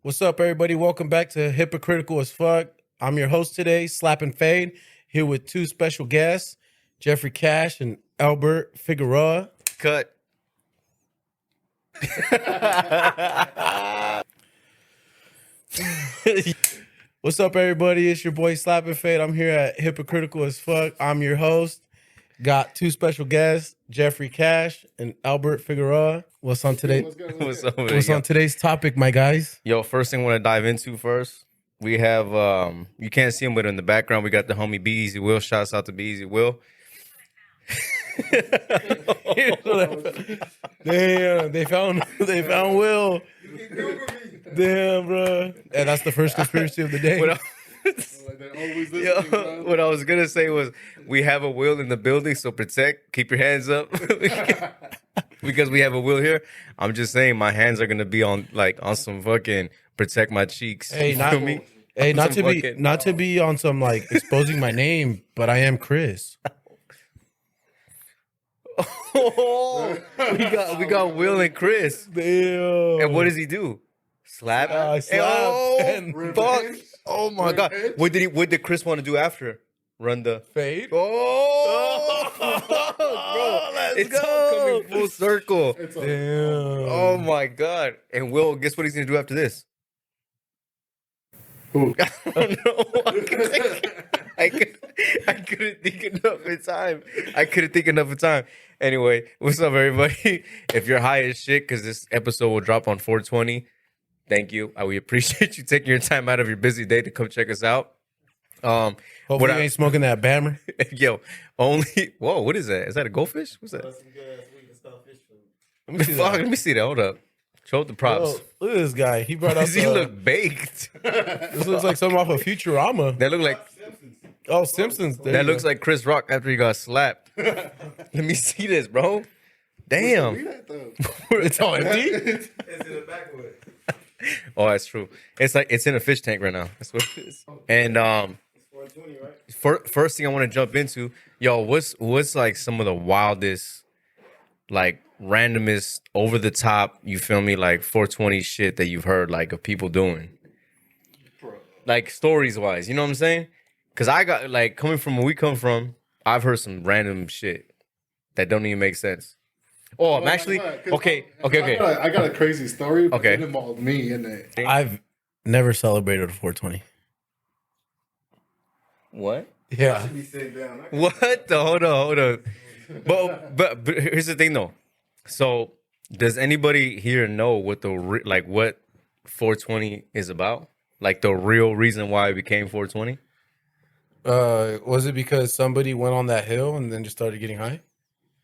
What's up, everybody? Welcome back to Hypocritical as Fuck. I'm your host today, Slap and Fade, here with two special guests, Jeffrey Cash and Albert Figueroa. Cut. What's up, everybody? It's your boy Slap and Fade. I'm here at Hypocritical as Fuck. I'm your host. Got two special guests, Jeffrey Cash and Albert Figueroa. What's on today? What's on today's topic, my guys? Yo, first thing I want to dive into first, we have you can't see him, but in the background we got the homie Be Easy Will. Shouts out to Be Easy Will. Damn, they found Will. Damn, bro. And that's the first conspiracy of the day. What I was gonna say was we have a will in the building, so protect. Keep your hands up. Because we have a will here. I'm just saying my hands are gonna be on some fucking protect my cheeks. Hey, You not feel me? Hey, On not some to be fucking- not to be on some like exposing my name, but I am Chris. Oh, we got Will and Chris. Damn. And what does he do? Slap? Slap Oh, and fuck. Oh my god. What did Chris want to do after? Run the Fade? Oh, bro. Let's It's go. all coming full circle. Damn. Oh my god. And Will, guess what he's gonna do after this? Who? I don't know. I couldn't think enough of time. Anyway, what's up, everybody? If you're high as shit, because this episode will drop on 420, thank you. We appreciate you taking your time out of your busy day to come check us out. Hopefully you ain't smoking that bammer. Yo, whoa, what is that? Is that a goldfish? What's that? Let me see that. Hold up. Show up the props. Oh, look at this guy. He brought out Does he look baked? this looks like something off of Futurama. That look like Oh, Simpsons. There that you looks go. like Chris Rock after he got slapped. Let me see this, bro. Damn. It's all empty. It's in the backwood. Oh, that's true. It's like it's in a fish tank right now. That's what it is. And 420, right? first thing I want to jump into, yo, what's like some of the wildest, like randomest, over the top, you feel me, like 420 shit that you've heard like of people doing, like stories wise, you know what I'm saying? Because I got like coming from where we come from, I've heard some random shit that don't even make sense. Oh, I'm actually okay. I got a crazy story. But Okay. It involved me in it. I've never celebrated a 420. What? Yeah. Be sitting down. What? Hold on. But here's the thing though. So does anybody here know what what 420 is about? Like the real reason why it became 420? Was it because somebody went on that hill and then just started getting high?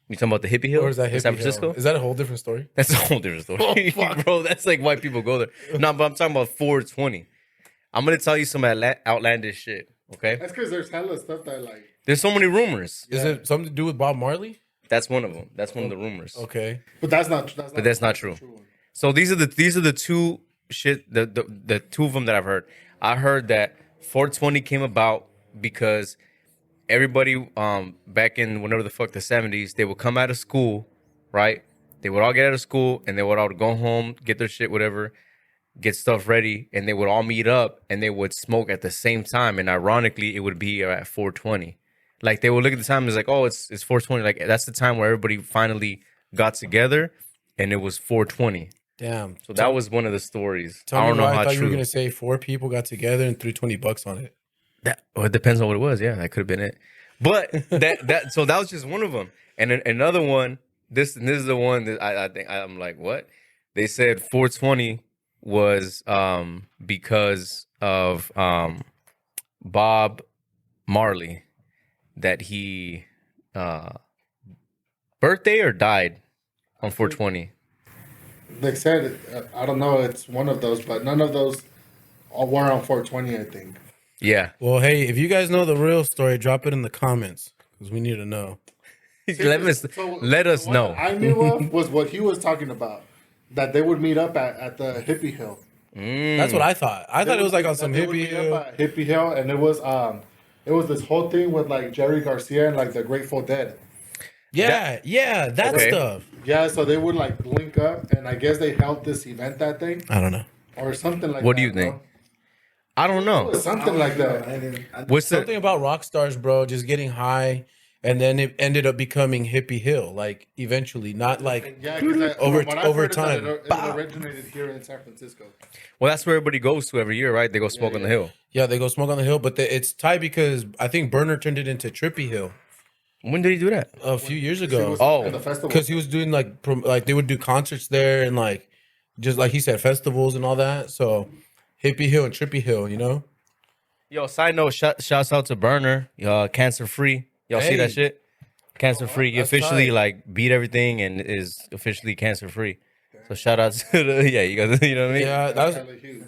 You talking about the hippie hill? Or is that in hippie San Francisco? hill? Is that a whole different story? That's a whole different story. Oh, fuck. Bro, that's like why people go there. No, but I'm talking about 420. I'm going to tell you some outlandish shit, okay? That's because there's hella stuff that like. There's so many rumors. Is it something to do with Bob Marley? That's one of them. That's one of the rumors. Okay. But that's not. That's not true. one. So these are the two shit, the two of them that I've heard. I heard that 420 came about because everybody back in whenever the fuck the 70s, they would come out of school, right? They would all get out of school and they would all go home, get their shit, whatever, get stuff ready, and they would all meet up and they would smoke at the same time. And ironically, it would be at 420. Like they would look at the time and it's like, oh, it's 420. Like that's the time where everybody finally got together and it was 420. Damn. So that was one of the stories. Tell I me don't know why I how thought you were true. gonna say 4 people got together and threw $20 on it. Well, it depends on what it was. Yeah, that could have been it. But so that was just one of them. And then another one. This is the one that I think I'm like, what? They said 420 was because of Bob Marley, that he birthday or died on 420. They said I don't know. It's one of those, but none of those were on 420. I think. Yeah. Well, hey, if you guys know the real story, drop it in the comments because we need to know. let us What know. I knew of was what he was talking about. That they would meet up at the hippie hill. That's what I thought. I thought it was like on some They would hippie. meet up at hippie hill, and it was this whole thing with like Jerry Garcia and like the Grateful Dead. That Okay. stuff. Yeah, so they would like link up, and I guess they held this event that day. I don't know. or something like that. What do you think? Bro. I don't It know. was something like that. What's Something about rock stars, bro, just getting high, and then it ended up becoming Hippie Hill, like eventually, not like Yeah, because over time. it originated here in San Francisco. Well, that's where everybody goes to every year, right? They go smoke on the hill. Yeah, they go smoke on the hill, but it's tied because I think Burner turned it into Trippy Hill When did he do that? a few years He ago. was Oh. in the festival. Because he was doing like they would do concerts there and like just like he said festivals and all that. So Hippie Hill and Trippy Hill, you know. Yo, side note, shouts out to Burner, cancer free. Y'all see that Hey. shit? Cancer free. He That's officially tight. like beat everything and is officially cancer free. So shout out to the you got you know what I mean? Yeah, Hella huge.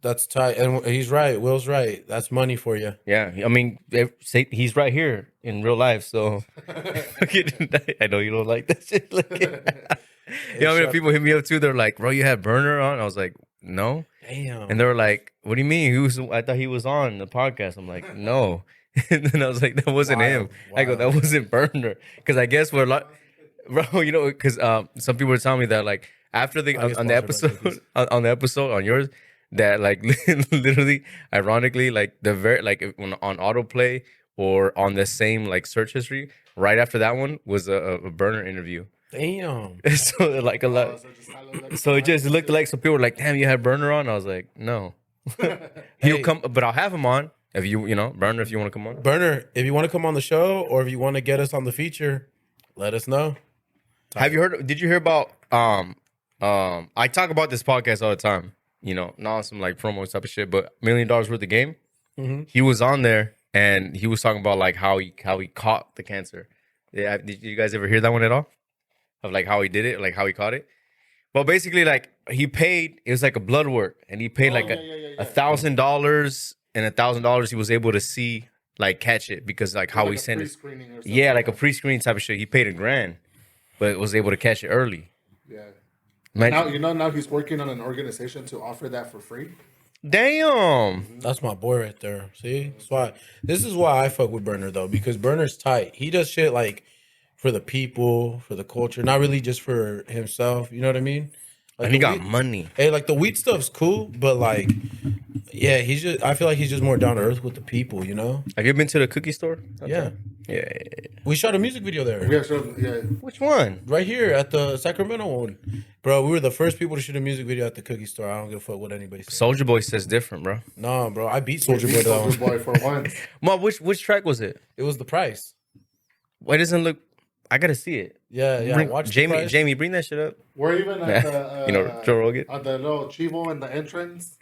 that's tight, and he's right. Will's right. That's money for you. Yeah, I mean, he's right here in real life. So I know you don't like that shit. Like, you know, how many people hit me up too. They're like, "Bro, you had Burner on?" I was like, "No." Damn. And they were like, "What do you mean? I thought he was on the podcast." I'm like, "No." And then I was like, "That wasn't him." I go, "That wasn't Burner," because I guess we're like, bro, you know, because some people were telling me that like after the I get on the sponsored by episode on the episode on yours that like literally, ironically, like the very like on autoplay or on the same like search history, right after that one was a Burner interview. Damn. So like a lot. So it just looked like some people were like, "Damn, you had Burner on." I was like, "No." He'll come, but I'll have him on if you know Burner if you want to come on. Burner, if you want to come on the show or if you want to get us on the feature, let us know. Have you heard? Did you hear about? I talk about this podcast all the time. You know, not on some like promo type of shit, but $1 Million Worth of Game. Mhm. He was on there and he was talking about like how he caught the cancer. Yeah, did you guys ever hear that one at all? Of like how he did it, like how he caught it. Well, basically, like he paid. It was like a blood work, and he paid like $1,000, and $1,000 he was able to see like catch it because like how he sent it. Yeah, like a pre-screen type of shit. He paid $1,000, but was able to catch it early. Yeah. Man, Now he's working on an organization to offer that for free. damn. That's my boy right there. See, this is why I fuck with Burner though, because Burner's tight. He does shit like for the people, for the culture, not really just for himself. You know what I mean? Like And he the got weed- money. Hey, like the weed stuff's cool, but like, yeah, I feel like he's just more down to earth with the people. You know? Have you been to the cookie store? Yeah. Yeah. We shot a music video there. Yeah. Which one? Right here at the Sacramento one. Bro, we were the first people to shoot a music video at the cookie store. I don't give a fuck what anybody says. Soldier Boy says different, bro. No, bro, I beat Soldier Boy though. Soldier Boy for once. Mom, which track was it? It was the price. Why doesn't look? I gotta see it. Yeah. Watch the Jamie. price. Jamie, bring that shit up. We're even at the You know, Joe Rogan. at the little Chivo in the entrance.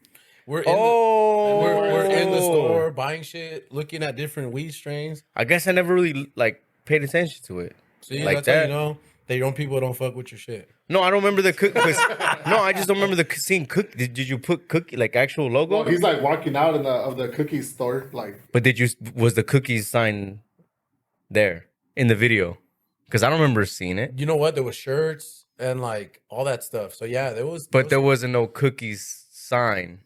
We're in Oh, we're in the store buying shit, looking at different weed strains. I guess I never really like paid attention to it. See, Like that's how that? you know that your own people don't fuck with your shit. No, I don't remember the cook. No, I just don't remember the scene. Cook. Did you put cookie like actual logo? Well, he's like walking out of the cookie store, like But was the cookies sign there in the video? Because I don't remember seeing it. You know what? There was shirts and like all that stuff. So yeah, there was. But there wasn't no cookies sign.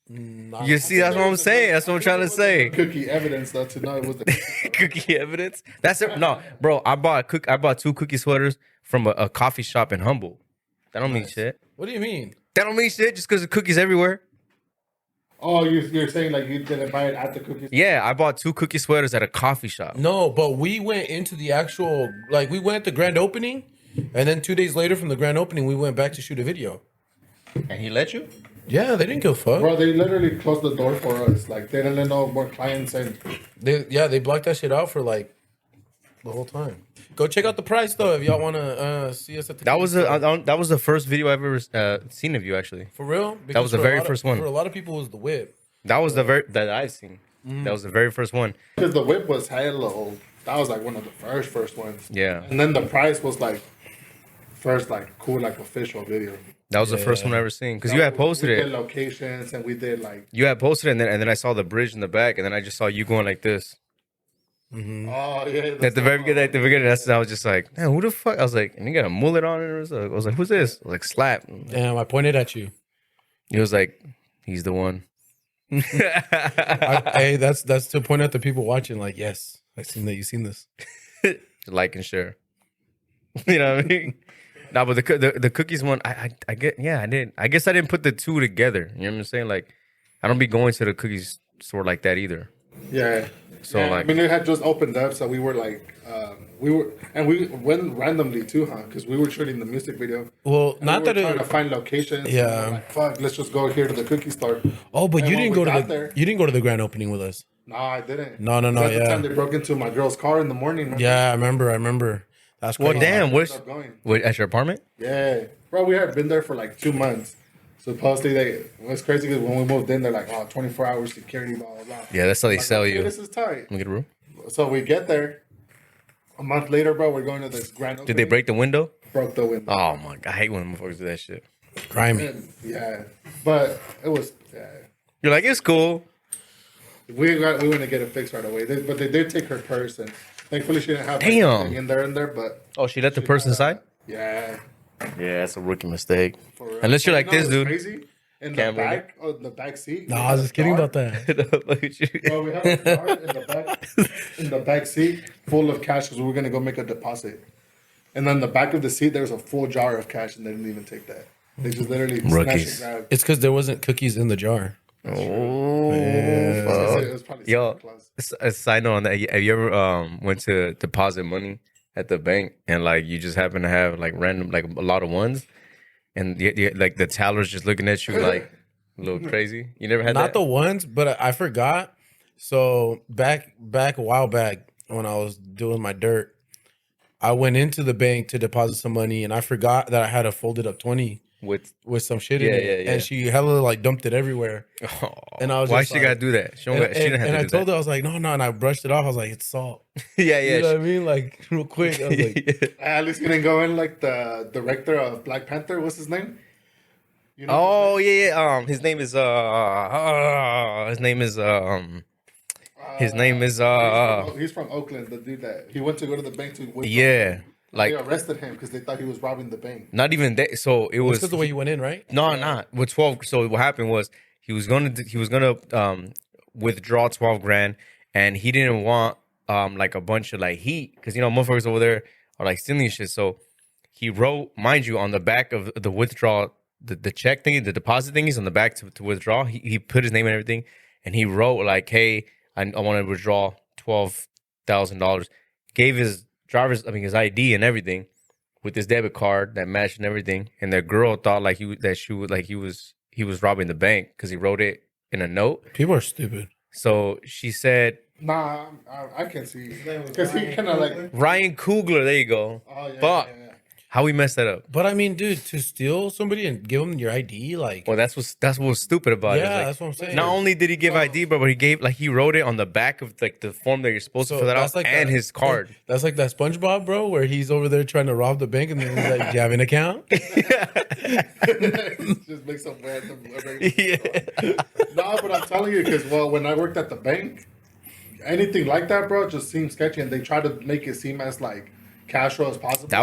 Not- You see, that's what I'm saying. That's what I'm trying to say. cookie evidence though to know it was the Cookie evidence. That's it. No, bro. I bought 2 cookie sweaters from a coffee shop in Humboldt. That don't mean shit. What do you mean? That don't mean shit just because the cookies everywhere. Oh, you're saying like you didn't buy it at the cookie store? Yeah, I bought 2 cookie sweaters at a coffee shop. No, but we went into the actual we went to grand opening, and then 2 days later from the grand opening, we went back to shoot a video. And he let you? Yeah, they didn't give a fuck. Bro, they literally closed the door for us. Like they didn't let no more clients in. They blocked that shit out for like the whole time. Go check out the price though if y'all want to see us at the. That was that was the first video I've ever seen of you actually. for real. That was the for a very lot of- first one. For a lot of people, it was the whip. That was the that I've seen. That was the very first one. Because the whip was hella old. That was like one of the first ones. Yeah. And then the price was like first like cool like official video. That was the first one I ever seen because you had posted we did it. locations and we did like You had posted it, and then I saw the bridge in the back, and then I just saw you going like this oh yeah at the very beginning. That's I was just like, man, who the fuck? I was like, and you got a mullet on it, or something. I was like, who's this? I was like, Slap. Damn, I pointed at you. He was like, he's the one. Hey, that's to point at the people watching. Like, yes, I've seen that. You've seen this. Like and share. You know what I mean? No, but the cookies one, I get, yeah, I did. I guess I didn't put the two together. You know what I'm saying? Like, I don't be going to the cookies store like that either. Yeah. So, Yeah, like- I mean, it had just opened up, so we were like, we went randomly too, huh? Because we were shooting the music video. Well, And not we were that trying to it. find locations. Yeah. And we were like, fuck, let's just go here to the cookie store. Oh, but And you when didn't we go to got the. there- You didn't go to the grand opening with us. No, I didn't. No, At the yeah. time they broke into my girl's car in the morning. Remember? Yeah, I remember. That's crazy. Well, damn, I where's ended up going. wait, at your apartment? Yeah, bro, we had been there for like 2 months. Supposedly, it was crazy because when we moved in, they're like, oh, 24 hours security, blah, blah, blah. Yeah, that's how they Like, sell okay, you. This is tight. Let me get a room. So we get there. A month later, bro, we're going to this grand opening. Did they break the window? Broke the window. Oh my god, I hate when motherfuckers do that shit. Grimy. And, yeah, but it was, yeah. You're like, it's cool. We went to get it fixed right away. But they did take her purse, and thankfully she didn't have like, Damn. anything in there, but Oh, she let the person inside? yeah. Yeah, that's a rookie mistake. For real. Unless you're But like you know this, what's dude. Crazy? In the Can't believe back, the back seat. No, I was just kidding about that. Look at you. Bro, we had a jar in the back seat full of cash because we were gonna go make a deposit. And then the back of the seat, there was a full jar of cash, and they didn't even take that. They just literally Rookies. snatched and grabbed. It's because there wasn't cookies in the jar. Oh, It was probably yo, Santa Claus. a side note on that. Have you ever went to deposit money at the bank and like you just happen to have like random like a lot of ones, and like the teller's just looking at you like a little crazy? You never had Not that? the ones, but I forgot. So back a while back when I was doing my dirt, I went into the bank to deposit some money, and I forgot that I had a folded up 20 with with some shit in Yeah, it, yeah, yeah. and she hella like dumped it everywhere. And I was why just she like- gotta do that? She, don't And, got- she didn't have and to I do told that. her, I was like, no, and I brushed it off. I was like, it's salt. Yeah, You yeah. know what I mean? Like real quick. I was like, At least he didn't go in like the director of Black Panther. What's his name? You Oh yeah. His name is his name is he's from Oakland. The dude that he went to go to the bank to withdraw. yeah. Like They arrested him because they thought he was robbing the bank. not even that. So it it's was because the way you went in, right? no, not with 12. So what happened was he was gonna withdraw 12 grand, and he didn't want like a bunch of like heat because you know motherfuckers over there are like stealing shit. So he wrote, mind you, on the back of the withdrawal, the check thingy, the deposit thingies on the back to withdraw. He put his name and everything, and he wrote like, "Hey, I want to withdraw $12,000." Gave his his ID and everything with his debit card that matched and everything. And the girl thought like he was robbing the bank because he wrote it in a note. People are stupid. So she said, Nah, I can see because he kind of like. Ryan Coogler. There you go. Oh yeah. Fuck. Yeah, yeah. How we messed that up? But I mean, dude, to steal somebody and give them your ID, like, Well, that's what's stupid about it. It's yeah, like, that's what I'm saying. not only did he give ID, but he wrote it on the back of like the form that you're supposed to So fill that out that's like and that- his card. That's like that SpongeBob, bro, where he's over there trying to rob the bank, and then he's like, "Do you have an account?" Just make some random. Yeah. No, but I'm telling you, because when I worked at the bank, anything like that, bro, just seemed sketchy, and they try to make it seem as like casual as possible. That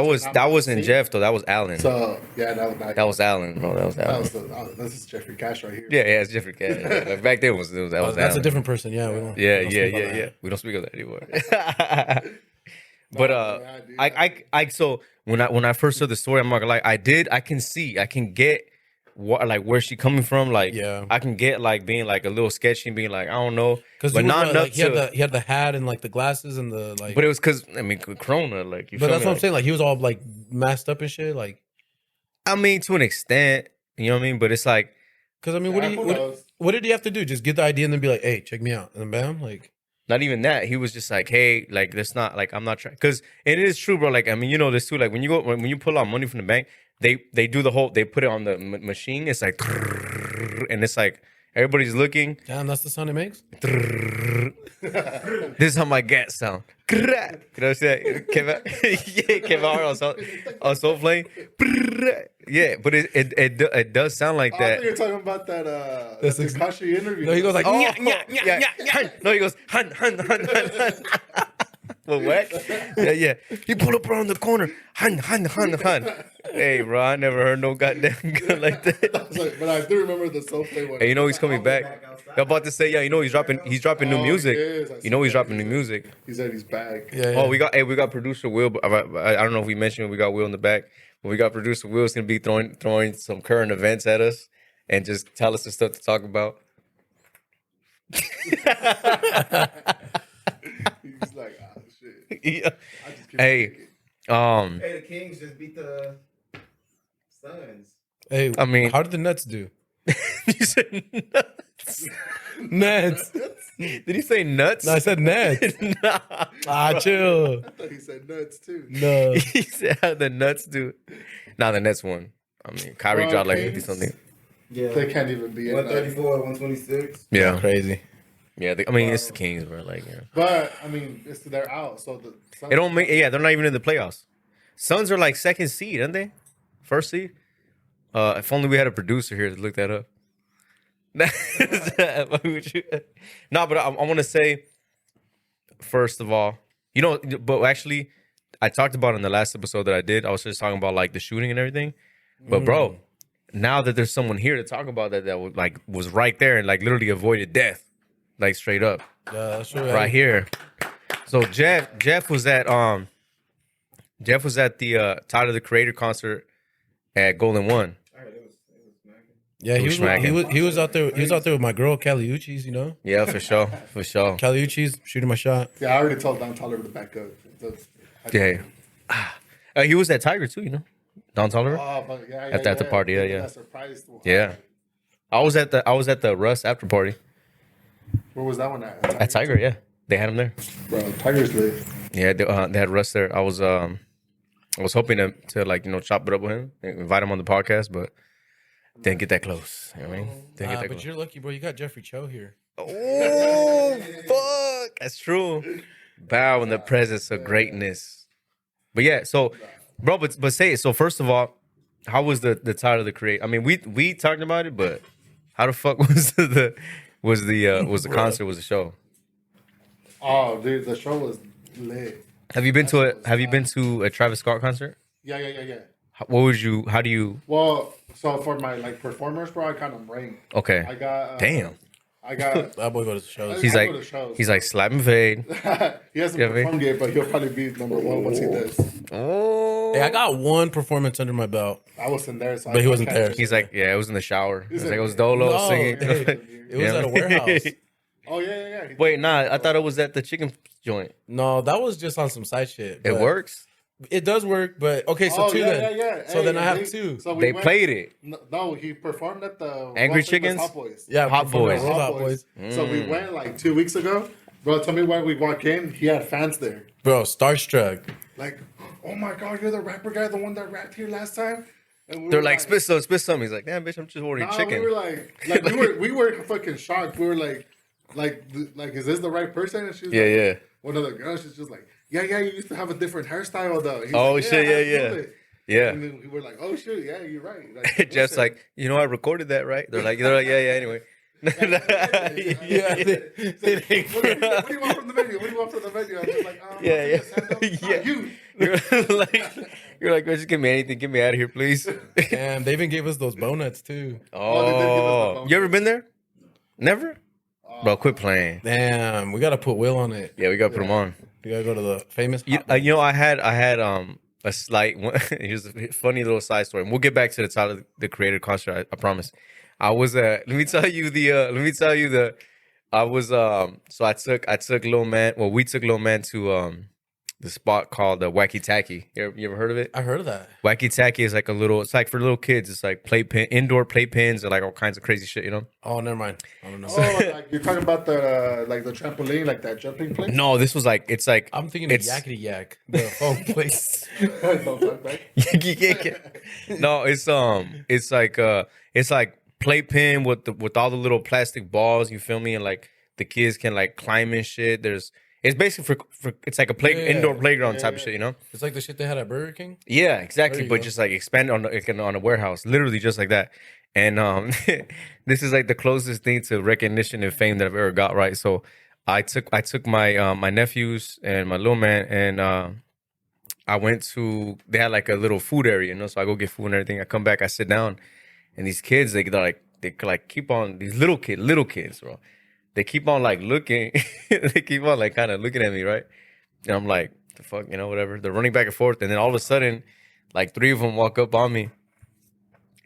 wasn't See? Jeff though. That was Alan. So yeah, that was not. That was Alan, bro. That was Alan. This is Jeffrey Cash right here. Yeah, it's Jeffrey Cash. Yeah, back then was that was That's Alan. a different person. Yeah, we don't. Yeah, we don't yeah, speak about yeah, that. yeah. We don't speak of that anymore. But I so when I first heard the story, I'm not gonna lie, I can get what like where's she coming from, like Yeah. I can get like being like a little sketchy and being like I don't know, Because but not enough like, he to. had the hat and like the glasses and the like. But it was because I mean Corona, like you. But feel that's me? what I'm Like, saying. Like he was all like masked up and shit. Like, I mean to an extent, you know what I mean. But it's like because I mean, Yeah, who knows? what did he have to do? Just get the ID and then be like, "Hey, check me out," and then bam, like. not even that. He was just like, hey, like that's not like I'm not trying because it is true, bro. Like I mean, you know this too. Like when you pull out money from the bank, they do the whole they put it on the machine. It's like and it's like everybody's looking. Damn, that's the sound it makes. This is how my gas sound. You know what I'm saying? Kevin Hart on Soul Flame. Yeah, but it does sound like I that. think you're talking about that That's Tekashi interview. No, he goes like, Oh, "Nya, nya, nya, yeah. nya, nya." Hun. No, he goes, hun. What? Yeah. He pulled up around the corner. Hun. Hey, bro, I never heard no goddamn gun like that. I was like, but I do remember the Soul Play one. Hey, you know he's coming back. I'm about to say, yeah, you know he's dropping new Oh, music. he is. I You know see he's that. dropping new music. He said he's back. Yeah, yeah. Oh, we got producer Will. But I don't know if we mentioned we got Will in the back. we got producer Will's gonna be throwing some current events at us and just tell us the stuff to talk about. He's like, oh shit. Yeah. I just keep Hey, thinking. Hey, the Kings just beat the Suns. Hey, I mean- how did the Nets do? you said nuts. Nets. Did he say nuts? No, I said Nets. Nah. Ah, chill. I thought he said nuts too. No. He said how the nuts do. Nah, the Nets won. I mean, Kyrie Well, dropped like Kings- 50 something. Yeah. They can't even be in that. 134, 126. Yeah, Crazy. yeah. I mean, it's the Kings, bro. Like, yeah. But I mean, they're out, so the Suns- It don't make. Yeah, they're not even in the playoffs. Suns are like second seed, aren't they? First seed. If only we had a producer here to look that up. No, but I want to say, first of all, but actually, I talked about in the last episode that I did. I was just talking about like the shooting and everything. But bro, now that there's someone here to talk about that was right there and like literally avoided death, like straight up Yeah, that's true. right here. So Jeff was at the Tyler the Creator concert at Golden One. Yeah, he was, smacking. he was out there. He was out there with my girl Kelly Uchis. You know, Yeah, for sure, for sure. Kelly Uchis shooting my shot. Yeah, I already told Don Tolliver to back up. Yeah. He was at Tiger too, Don Tolliver. Oh, but yeah, At the party, yeah. That surprised. Yeah. I was at the Russ after party Where was that one at? at Tiger. Yeah, they had him there. Bro, Tiger's lit. Yeah, they had Russ there. I was hoping to like chop it up with him, invite him on the podcast, but didn't get that close. You know what I mean? Didn't get that But close. you're lucky, bro. You got Jeffrey Cho here. Oh fuck, that's true. Bow in the presence of greatness. But yeah, so bro, but say it. So first of all, how was the Tyler the Creator? I mean, we talked about it, but how the fuck was the concert? Was the show? Oh, dude, the show was lit. Have you been to a Travis Scott concert? Yeah. How do you? Well, so for my like performers, bro, I kind of rank. Okay. I got. Damn. I got. That boy goes to shows. He's I like go to shows. he's like slap and fade. He hasn't Yeah, man. performed yet, but he'll probably be number one once he does. Oh. Hey, I got one performance under my belt. I wasn't there, so But he I wasn't can't there. just- He's like, yeah, it was in the shower. It was He's like it like- was Dolo No, singing. hey, it was Yeah. at a warehouse. Oh yeah. Wait, nah, I thought it was at the chicken joint. No, that was just on some side shit. It but works. It does work, but okay. So Oh, two yeah, then. yeah. So Hey, then I have they- two. So we They went- played it. No, he performed at the Angry world famous Chickens? Hot Boys. Yeah, Hot before Boys. the Hot Boys. So we went like 2 weeks ago. Bro, tell me when we walk in, he had fans there. Bro, starstruck. Like, oh my god, you're the rapper guy, the one that rapped here last time. And we They're were like, spit some. He's like, damn, bitch, I'm just ordering Nah, chicken. we were like we were fucking shocked. We were like, is this the right person? And she's Yeah, like, yeah. One of the girls, she's just like, yeah, you used to have a different hairstyle though. He's Oh, like, shit, yeah, I yeah. feel it. Yeah. And then we were like, oh shit, yeah, you're right. Like, Jeff's listen. like, I recorded that, right? They're like, yeah, anyway. Yeah, What do you want from the menu? What do you want from the menu? I'm just like, Yeah. yeah. You. You're like, just give me anything. Get me out of here, please. Damn, they even gave us those donuts too. Oh, they did give us the Oh, you ever been there? Never? Bro, quit playing. Damn, we gotta put Will on it. Yeah, we gotta put them on. We gotta go to the famous. I had a slight one. Here's a funny little side story. And we'll get back to the Tyler the Creator concert. I promise. I was let me tell you I was so I took Lil Man. Well, we took Lil Man to the spot called Wacky Tacky. You ever heard of it? I heard of that. Wacky Tacky is like it's like for little kids. It's like indoor playpens and like all kinds of crazy shit, Oh, never mind. I don't know. Oh, like you're talking about the like the trampoline, like that jumping place? No, this was like it's like I'm thinking of it's Yakety Yak, the phone place. Don't talk back. No, it's like playpen with all the little plastic balls. You feel me? And like the kids can like climb and shit. It's basically for it's like a Yeah. indoor playground type of Yeah. shit, It's like the shit they had at Burger King. Yeah, There exactly. you But go. just like expand on a warehouse, literally just like that. And this is like the closest thing to recognition and fame that I've ever got. Right. So I took my my nephews and my little man, and I went to. They had like a little food area, So I go get food and everything. I come back, I sit down, and these kids they keep on these little kids, bro. They keep on like looking. They keep on like kind of looking at me, right? And I'm like, the fuck, whatever. They're running back and forth, and then all of a sudden, like 3 of them walk up on me,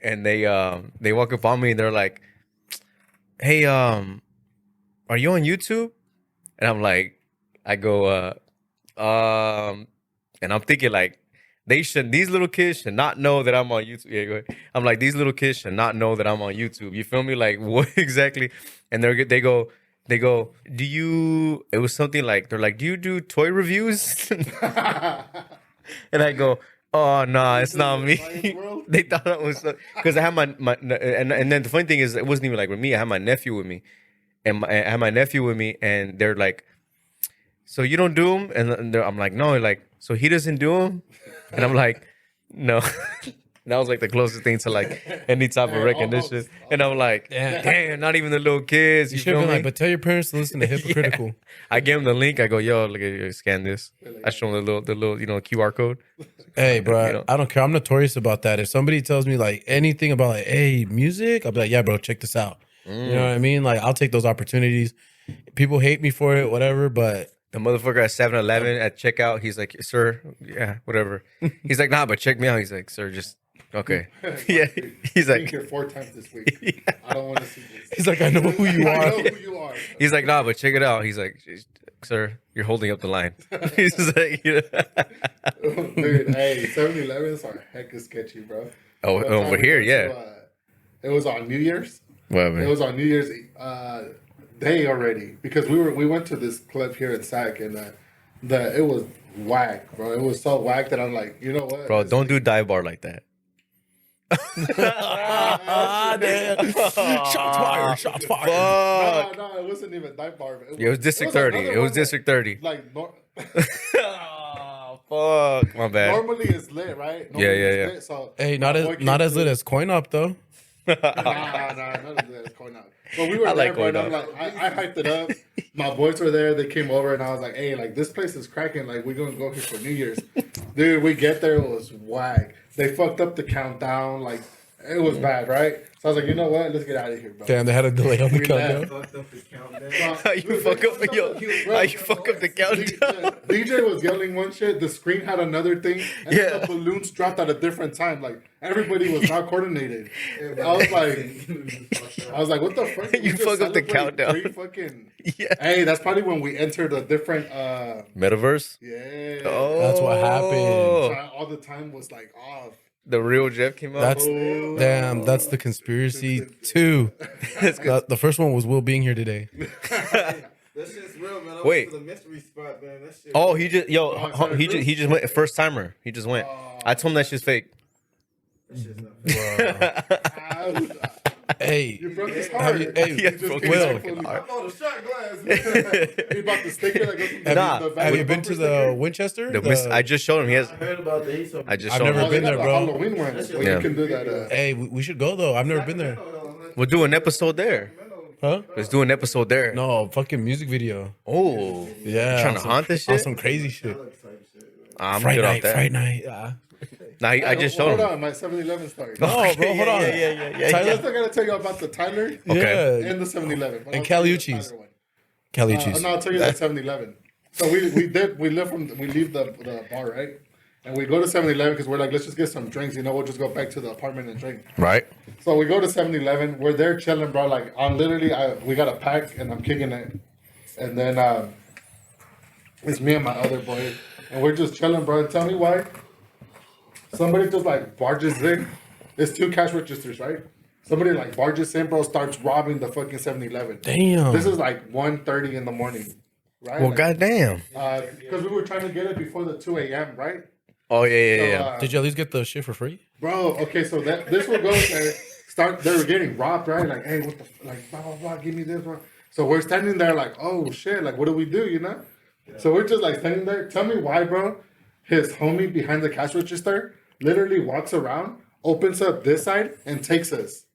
and they walk up on me and they're like, "Hey, are you on YouTube?" And I'm like, I go, and I'm thinking like, these little kids should not know that I'm on YouTube. Yeah, go ahead. I'm like, these little kids should not know that I'm on YouTube. You feel me? Like, what exactly? And they go, do you, it was something like, they're like, do you do toy reviews? And I go, oh, no, it's not me. They thought it was, because I had and then the funny thing is, it wasn't even like with me. I had my nephew with me. And I had my nephew with me, and they're like, so you don't do them? And I'm like, no. Like, so he doesn't do them? And I'm like, no. That was like the closest thing to like any type of recognition. And I'm like, damn, not even the little kids. You You should feel have been me? like, but tell your parents to listen to Hypocritical. Yeah. I gave him the link. I go, yo, look at you, scan this. I show him the little QR code. Hey, bro, You know? I don't care. I'm notorious about that. If somebody tells me like anything about like, hey, music, I'll be like, yeah, bro, check this out. You know what I mean? Like, I'll take those opportunities. People hate me for it, whatever, but The motherfucker at 7-Eleven at checkout, he's like, sir, yeah, whatever. He's like, nah, but check me out. He's like, sir, just, okay. Yeah. He's Been like, here 4 times this week. I don't want to see this. he's like, I know who you I are. know who you are. he's like, nah, but check it out. He's like, sir, you're holding up the line. He's like, Dude, hey, 7-Elevens are hecka sketchy, bro. Oh, One time over we here, went yeah. to, it was on New Year's. What, It man? was on New Year's Day already because we went to this club here in Sac and it was whack, bro. It was so whack that I'm like, you know what, Bro, don't do dive bar like that. Damn. Shots fired. Shots fired. Fuck. No, it wasn't even dive bar. It was District 30. another It was one that, District 30. Like Oh, fuck. My bad. normally it's lit, right? Yeah, yeah, it's yeah. Lit, so Hey, my boy not came as lit through. as Coin Up though. Nah, not as lit as Coin Out. But we were I there, like bro. And Coin I'm Out. like, I hyped it up. My boys were there. They came over, and I was like, "Hey, like this place is cracking. Like we're gonna go here for New Year's, dude." We get there, it was whack. They fucked up the countdown. Like it was bad, right? So I was like, you know what? Let's get out of here, bro. Damn, they had a delay on the We countdown. left. Fucked up his countdown. How you fuck up, yo? How you fuck up the countdown? DJ was yelling one shit. The screen had another thing, and then Yeah. the balloons dropped at a different time. Like everybody was not coordinated. I was like, what the fuck? You We just fuck up the celebrate countdown. 3 fucking. Yeah. Hey, that's probably when we entered a different. Metaverse? Yeah. Oh. That's what happened. All the time was like off. The real Jeff came out? That's damn. That's the conspiracy too. The first one was Will being here today. That shit's real, man. I Wait. went to the mystery spot, man. That shit. Oh, he just, yo, Oh, he just went, first timer. He just went. I told him that shit's fake. That shit's not. Hey, You broke his have heart. you, hey, Yeah, just broke came his back fucking from- heart. Oh, the shot glass. He bought the sticker that goes from the, Nah. the have you been to the Winchester? I just showed him. He has. I heard about the Ace. I just I've showed never him. Oh, they been got there, the bro. Halloween one. So Yeah. you can do that. Hey, we should go though. I've never been there. We'll do an episode there. Huh? Let's do an episode there. No, fucking music video. Oh, Yeah, trying on to some- haunt this on shit? some crazy shit. I'm Fright good off night, that. Fright night. Yeah. Nah, I just showed Hold him. on, my 7-Eleven story. No, bro, hold on. Yeah. I still gotta tell you about the Tyler Yeah, and the 7-Eleven. But And I'll tell you the Caliucci's. Tyler one. Caliucci's. No, I'll tell you the 7-Eleven. So we leave the bar, right? And we go to 7-Eleven because we're like, let's just get some drinks. You know, we'll just go back to the apartment and drink. Right. So we go to 7-Eleven. We're there chilling, bro. Like I'm literally, we got a pack and I'm kicking it, and then it's me and my other boy, and we're just chilling, bro. Tell me why. Somebody just like barges in. It's 2 cash registers, right? Somebody like barges in, bro. Starts robbing the fucking 7-Eleven. Damn. This is like 1:30 in the morning, right? Well, goddamn. Because we were trying to get it before the 2 a.m., right? Oh yeah. So, Did you at least get the shit for free? bro, okay, so this will go there. They were getting robbed, right? Like, hey, what the, like, blah, blah, blah, give me this one. So we're standing there like, oh, shit, like, what do we do, you know? So we're just, like, standing there. Tell me why, bro. His homie behind the cash register literally walks around, opens up this side, and takes us.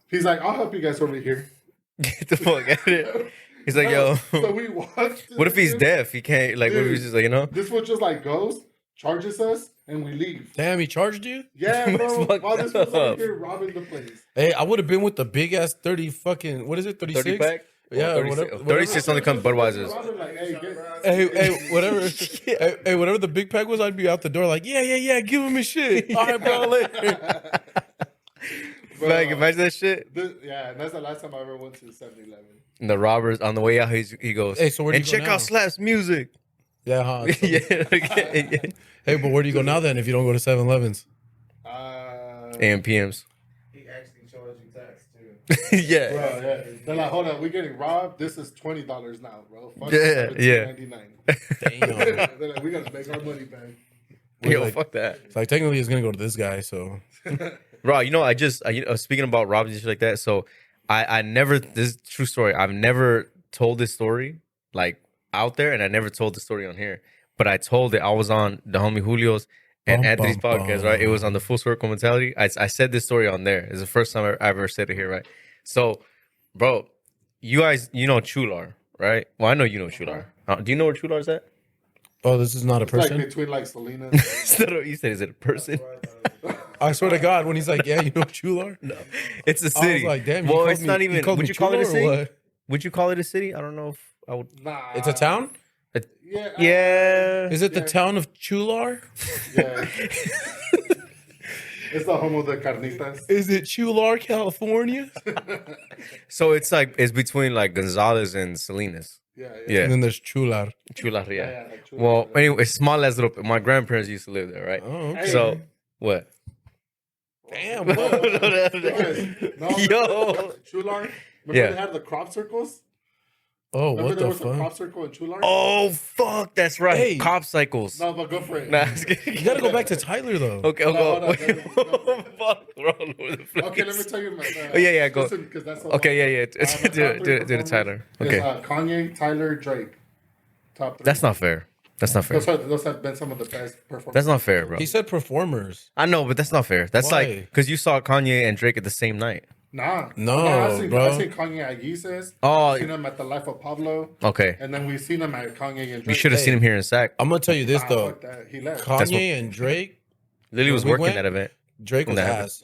He's like, I'll help you guys over here. Get the fuck out of here. He's like, yo. So we walked. What if he's deaf? He can't. Like, what if he's just like, you know? This one just, like, goes, charges us, and we leave. Damn, he charged you? Yeah, bro. fucked While this was over up. here robbing the place. Hey, I would have been with the big ass 30 fucking, what is it, 36? 30 pack? Yeah, 36 only comes Budweiser's. Robert, like, hey, get, Hey, whatever. Hey, whatever the big pack was, I'd be out the door like, yeah, give him his shit. All right, bro, later. bro, Like, imagine that shit. yeah, and that's the last time I ever went to 7-Eleven. And the robbers on the way out, he goes, Hey, so where do and you go check now? out Slap's music. Yeah, huh? Yeah. Hey, but where do you go now then if you don't go to 7-Elevens? AM PMs. He actually charged you tax too. Yeah. Bro, yeah. They're like, hold on, we're getting robbed. This is $20 now, bro. Fuck Yeah, yeah. $17.99. They're like, we gotta make our money back. Yo, like- fuck that. It's like technically it's gonna go to this guy, so Bro, speaking about robberies and shit like that, so I never, this is a true story, I've never told this story, like, out there, and I never told the story on here, but I told it, I was on the homie Julio's and Bum, Anthony's bum, podcast, right? It was on the Full Circle Mentality. I said this story on there. It's the first time I ever said it here, right? So, bro, you guys, you know Chular, right? Well, I know you know Chular. Do you know where Chular's at? oh, this is not a It's like person. between like Selena. You said, is it a person? I swear to God, when he's like, yeah, you know Chular? No. It's a I city. was like, damn. you Well, called it's me- not even. called Would me you call it a Chular or city? what? Would you call it a city? I don't know if I would. Nah. It's a town. Yeah. Yeah. Is it the town of Chular? Yeah. It's the home of the carnitas. Is it Chular, California? So it's like it's between like Gonzales and Salinas. Yeah. Yeah. And then there's Chular. Chular, yeah. Yeah, like Chular, Well, yeah. anyway, small as little. My grandparents used to live there, right? Oh, okay. So what? Damn. No, What? no, no, no. No, Yo. Chular. Remember Yeah. they had the crop circles? Oh, Remember what there the was a crop fuck? circle in Chular? Oh fuck, that's right. Hey. Cop cycles. No, but go for it. Nah, I'm just kidding. You gotta go back to Tyler though. Okay, No, hold on, okay. Fuck, we're all over the place. Okay, let me tell you my. Oh, yeah, go. Listen, 'cause that's so Okay, long. yeah. My Do top three it, performers Tyler. is, Okay, Kanye, Tyler, Drake. Top 3. that's not fair. That's not fair. Those have been some of the best performances. That's not fair, bro. He said performers. I know, but that's not fair. That's Why? like because you saw Kanye and Drake at the same night. Nah. No, I've bro. seen Kanye at Yeezus. Oh. I've seen him at the Life of Pablo. Okay, And then we've seen him at Kanye and Drake. you should have Hey. seen him here in Sac. I'm gonna tell you this Nah, though. fuck that. He left. That's what- Kanye and Drake. Lily was we working went- that event. Drake was When that happened. ass.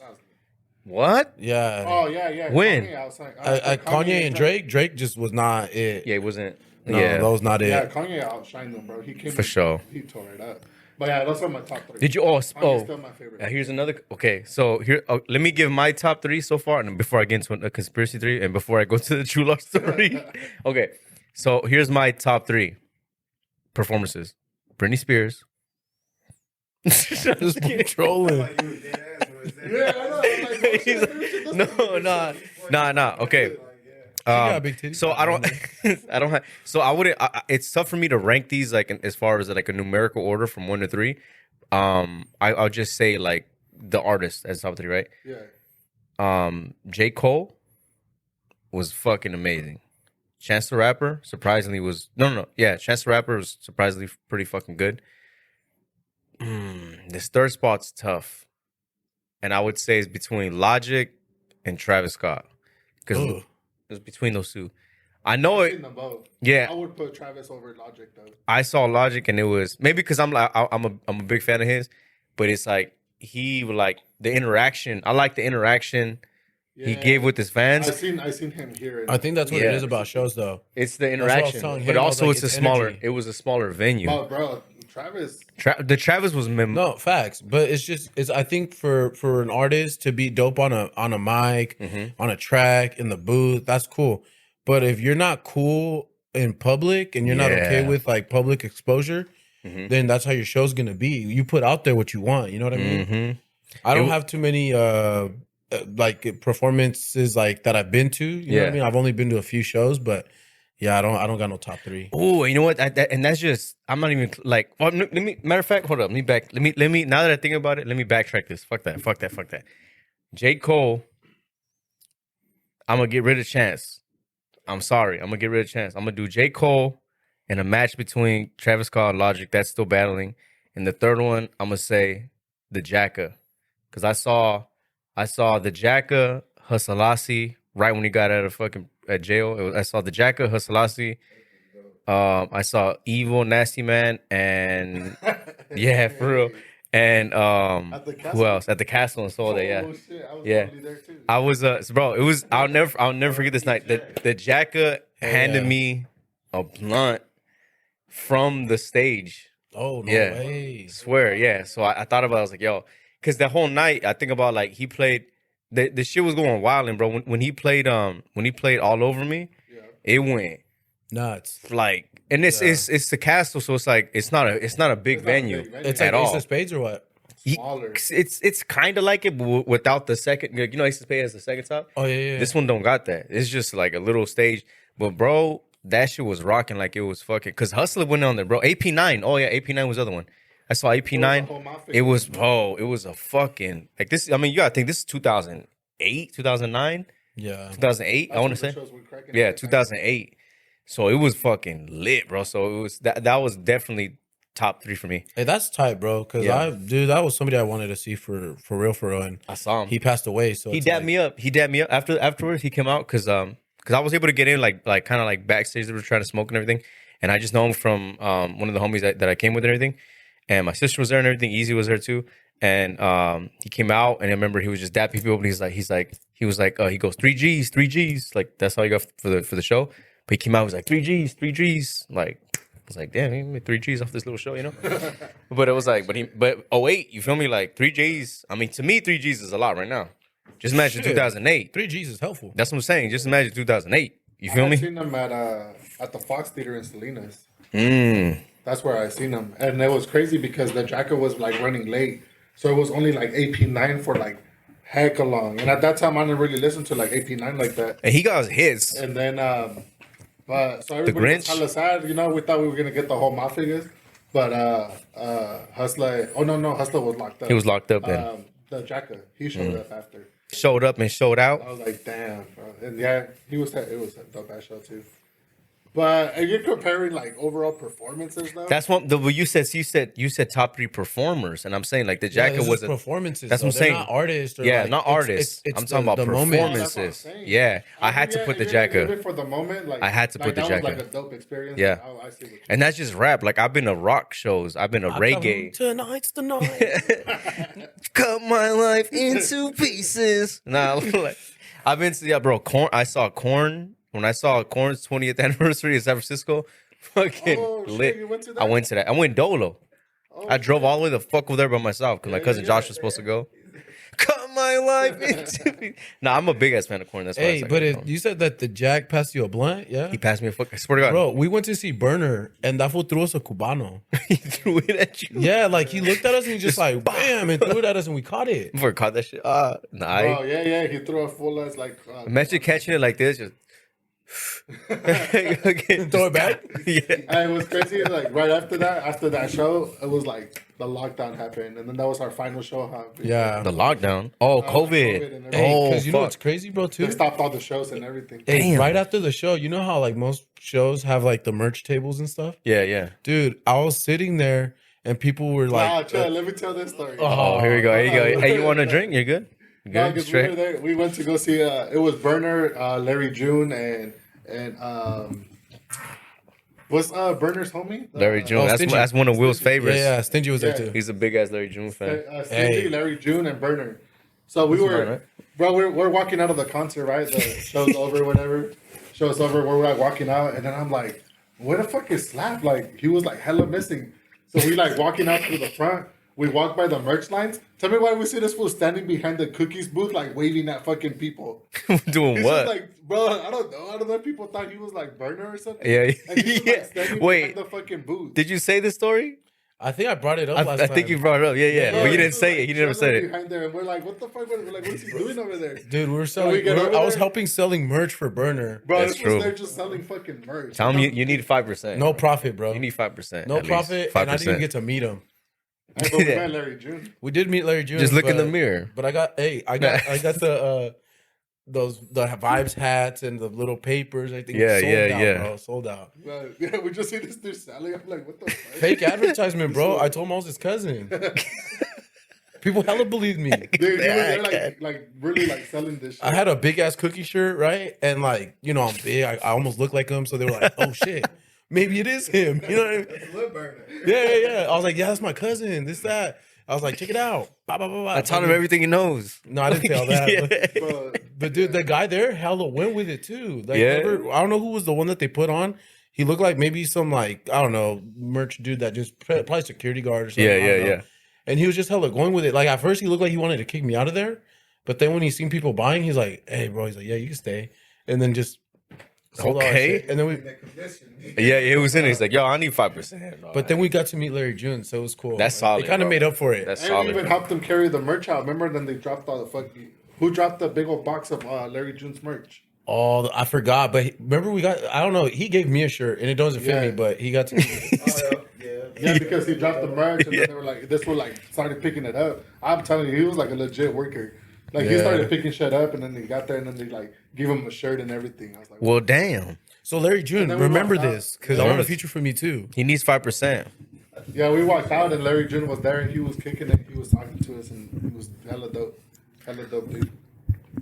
What? Yeah. Oh, yeah. When? Kanye outside. Kanye and Drake just was not it. Yeah, it wasn't. No, yeah, that was not it. Yeah, Kanye outshined them, bro. He came For sure. He tore it up. But yeah, those are my top 3. Did you? Kanye's Oh, still my favorite. here's another. Okay, so here, let me give my top 3 so far, and before I get into a conspiracy theory, and before I go to the True Love story. Okay, so here's my top 3 performances: Britney Spears. Just trolling. Like, you was dead ass, but it's dead. Yeah, I know. I'm like, He's like, no, nah. Okay. Like, yeah. got big titties. So I don't, I don't have. So I wouldn't. It's tough for me to rank these like as far as like a numerical order from 1 to 3. I'll just say like the artist as top 3, right? Yeah. J. Cole was fucking amazing. Chance the Rapper surprisingly was no. Yeah, Chance the Rapper was surprisingly pretty fucking good. This third spot's tough, and I would say it's between Logic and Travis Scott because Ugh. it's between those two. I know I've it. seen them both. Yeah, I would put Travis over Logic, though. I saw Logic, and it was maybe because I'm a big fan of his, but it's like he would like the interaction. I like the interaction he Yeah. gave with his fans. I seen him here. I think that's what Yeah. it is about shows though. It's the what I was interaction, telling but him. I was also like, it's a it's smaller. energy. It was a smaller venue. Oh, bro, Travis. The Travis was No facts, but it's I think for an artist to be dope on a mic, on a track, in the booth, that's cool. But if you're not cool in public and you're not okay Yeah. with like public exposure, Mhm. then that's how your show's gonna be. You put out there what you want. You know what I mean? Mhm. I don't It- have too many like performances like that I've been to. You know what I Yeah. mean? I've only been to a few shows, but yeah, I don't got no top 3. Oh, you know what? And that's just I'm not even like. Well, let me. Matter of fact, hold up. Let me. Now that I think about it, let me backtrack this. Fuck that. J. Cole. I'm gonna get rid of Chance. I'm sorry. I'm gonna get rid of Chance. I'm gonna do J. Cole and a match between Travis Scott and Logic. That's still battling. And the third one, I'm gonna say the Jacka, because I saw the Jacka Husselassie right when he got out of fucking jail. I saw the Jacka Husselassie. I saw Evil Nasty Man and yeah, for real. And At the who castle? else? At the castle and saw that. Yeah. Oh, shit. I was Yeah. probably there too. I was bro. It was. I'll never forget this night. The Jacka handed yeah. me a blunt from the stage. Oh no Yeah. way. Swear, yeah. So I thought about it, I was like, yo, because the whole night I think about like he played the shit was going wild, and bro, when he played All Over Me, it went Nuts. like, and it's the castle, so it's like it's not a big It's not a venue big venue. It's at like Ace all. of Spades or what? Smaller. It's kind of like it, but without the second. You know, Ace of Spades has the second top. Oh yeah. This one don't got that. It's just like a little stage. But bro, that shit was rocking like it was fucking. Cause Hustler went on there, bro. AP9. Oh yeah, AP9 was the other one. I saw AP9. It was a fucking like this. I mean, you gotta think this is 2008, 2009, Yeah. 2008. I want to say, yeah, 2008. So it was fucking lit, bro. So it was that was definitely top 3 for me. Hey, that's tight, bro. Cause Yeah. that was somebody I wanted to see for real, and I saw him. he passed away. So He it's dabbed like, me up. He dabbed me up afterwards. He came out because I was able to get in like kind of like backstage. They were trying to smoke and everything, and I just know him from one of the homies that I came with and everything. And my sister was there and everything. Easy was there too. And he came out, and I remember he was just dapping people up. And he goes 3 Gs, like that's how he got for the show. But he came out, he was like 3 Gs, like. I was like, damn, he made 3 Gs off this little show, you know? But it was like, but 08, you feel me? Like 3 Gs. I mean, to me, 3 Gs is a lot right now. Just imagine Shit. 2008. 3 Gs is helpful. That's what I'm saying. Just imagine 2008. You feel I me? seen them at the Fox Theater in Salinas. Mm. That's where I seen them, and it was crazy because the jacket was like running late, so it was only like AP9 for like hecka long. And at that time, I didn't really listen to like AP9 like that. And he got his hits. And then, but so everybody was Grinch? hella sad. You know, we thought we were gonna get the whole Mafia, but Hustler. Oh no, Hustler was locked up. He was locked up then. The jacket. He showed up after. Showed up and showed out. I was like, damn, bro. And yeah, it was a dope ass show too. But you're comparing like overall performances though. That's what you said top 3 performers, and I'm saying like the jacket this is was performances. That's what I'm They're saying. Not artists. Or Yeah, like, not artists. It's I'm talking about the moment. performances. That's what I'm saying. Yeah, I had to Yeah, put the even jacket. for the moment. Like I had to put the that jacket. was like a dope experience. Yeah. I see what you And that's just rap. Like I've been to rock shows. I've been to reggae. Tonight's the night. Cut my life into pieces. Nah, like I've been to bro. Corn. I saw Corn when I saw Corn's 20th anniversary in San Francisco. Fucking Oh, shit, lit. you went to that? I went to that. I went Dolo. Oh, I drove all the way the fuck over there by myself because my cousin Josh was supposed to go. Cut my life into. Nah, I'm a big ass fan of Corn. That's why. Hey, but you said that the Jack passed you a blunt, yeah? he passed me a fuck. I swear to God, Bro, we went to see Burner, and that fool threw us a Cubano. he threw it at you. Yeah, like he looked at us and he just like, bam, and threw it at us, and we caught it. Before I caught that shit. Nah. Oh yeah. He threw a full ass like. Imagine catching it like this. Just. And throw it back? Yeah. And it was crazy. Like right after that show, it was like the lockdown happened, and then that was our final show. Huh? Yeah. The lockdown. Oh, COVID COVID. and everything. Hey, Oh, because you know fuck. what's crazy, bro, too? They stopped all the shows and everything. Hey, Damn. right after the show, you know how like most shows have like the merch tables and stuff? Yeah. Dude, I was sitting there and people were Nah, like, chill, let me tell this story. Oh, here we go. Here you go. Hey, you want a drink? You're good. You No, good? 'cause we Straight. were there. We went to go see. It was Burner, Larry June, and what's Burner's homie? Larry June. Oh, that's Stingy. that's one of Will's yeah, favorites. yeah, Stingy was there Yeah. too. He's a big ass Larry June fan. Stingy, Hey. Larry June, and Burner. So we were, fine, right? bro. We're walking out of the concert, right? The show's over, whatever. Show's over. We're like walking out, and then I'm like, "Where the fuck is Slap?" Like he was like hella missing. So we like walking out through the front. We walk by the merch lines. Tell me why we see this fool standing behind the cookies booth, like waving at fucking people. Doing He's what? just like, bro, I don't know. I don't know if people thought he was like Burner or something. Yeah. And he was like standing Wait. behind the fucking booth. Did you say this story? I think I brought it up last I time. think you brought it up. Yeah. Bro, But you he didn't was, say like, it. He never said chilling it. behind there, and we're like, what the fuck? We're like, what's he doing over there? Dude, we were selling. we get over I was there? helping selling merch for Burner. Bro, That's this true. was there just selling fucking merch. Tell him you need 5%. No profit, bro. You need 5%. No at least. profit, and I didn't even get to meet him. Hey, but we met Larry June. We did meet Larry June. Just look in but- the mirror. But I got the the vibes hats and the little papers. I think Yeah, sold yeah, out, yeah. bro. Sold out. Yeah, we just see this dude selling. I'm like, what the fuck? Fake advertisement, bro. I told him I was his cousin. People hella believed me. Dude, he was there like really like selling this shit. I had a big ass cookie shirt, right? And like, you know, I'm big. I almost look like him. So they were like, oh shit, maybe it is him. You know what I mean? Lip burner. Yeah. I was like, yeah, that's my cousin. This, that. I was like, check it out. Bah, bah, bah, bah. I taught him everything he knows. No, I didn't tell that. Yeah. But dude, the guy there hella went with it too. Like, Yeah. I don't know who was the one that they put on. He looked like maybe some like I don't know merch dude that just probably security guard or something. Yeah, I don't yeah, know. yeah. And he was just hella going with it. Like at first he looked like he wanted to kick me out of there, but then when he seen people buying, he's like, "Hey, bro," he's like, "Yeah, you can stay." And then just sold all that Okay. shit. And then we, That commission. Yeah, it was in it. He's like, yo, I need 5%. but then we got to meet Larry June, so it was cool. That's It solid, kind of bro. made up for it. That's And we solid. even bro. helped them carry the merch out. Remember? Then they dropped all the fucking. Who dropped the big old box of Larry June's merch? Oh, I forgot. But remember, we got. I don't know. He gave me a shirt, and it doesn't fit Yeah. me, but he got to. Yeah, because he dropped the merch, and then they were like, this one like started picking it up. I'm telling you, he was like a legit worker. Like he Yeah. started picking shit up, and then he got there, and then they like give him a shirt and everything. I was like, Well, damn. So Larry June, And then we remember walked out. this because I want a feature from you too. He needs 5%. yeah, we walked out, and Larry June was there, and he was kicking it. He was talking to us, and he was hella dope, dude.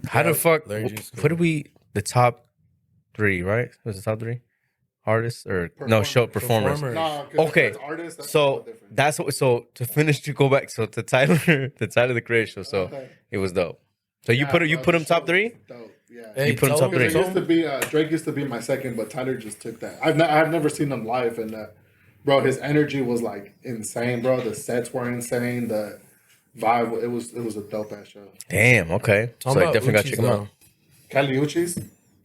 How the fuck? Larry June's cool. What did we? The top 3, right? Was it top 3 artists or no show performers? Performer. Nah, 'cause Okay, that's artists, that's so different. that's what. So to finish, to go back, so to Tyler, the Creation Show. So Okay. it was dope. So you Yeah, put you bro, put the him top show 3. was dope, yeah. Hey, You put him tell top him- three. Because it used to be Drake used to be my second, but Tyler just took that. I've never seen him live, and bro, his energy was like insane, bro. The sets were insane. The vibe, it was a dope ass show. Damn. Okay. Talk So I about definitely got to Uchi's check him now. out.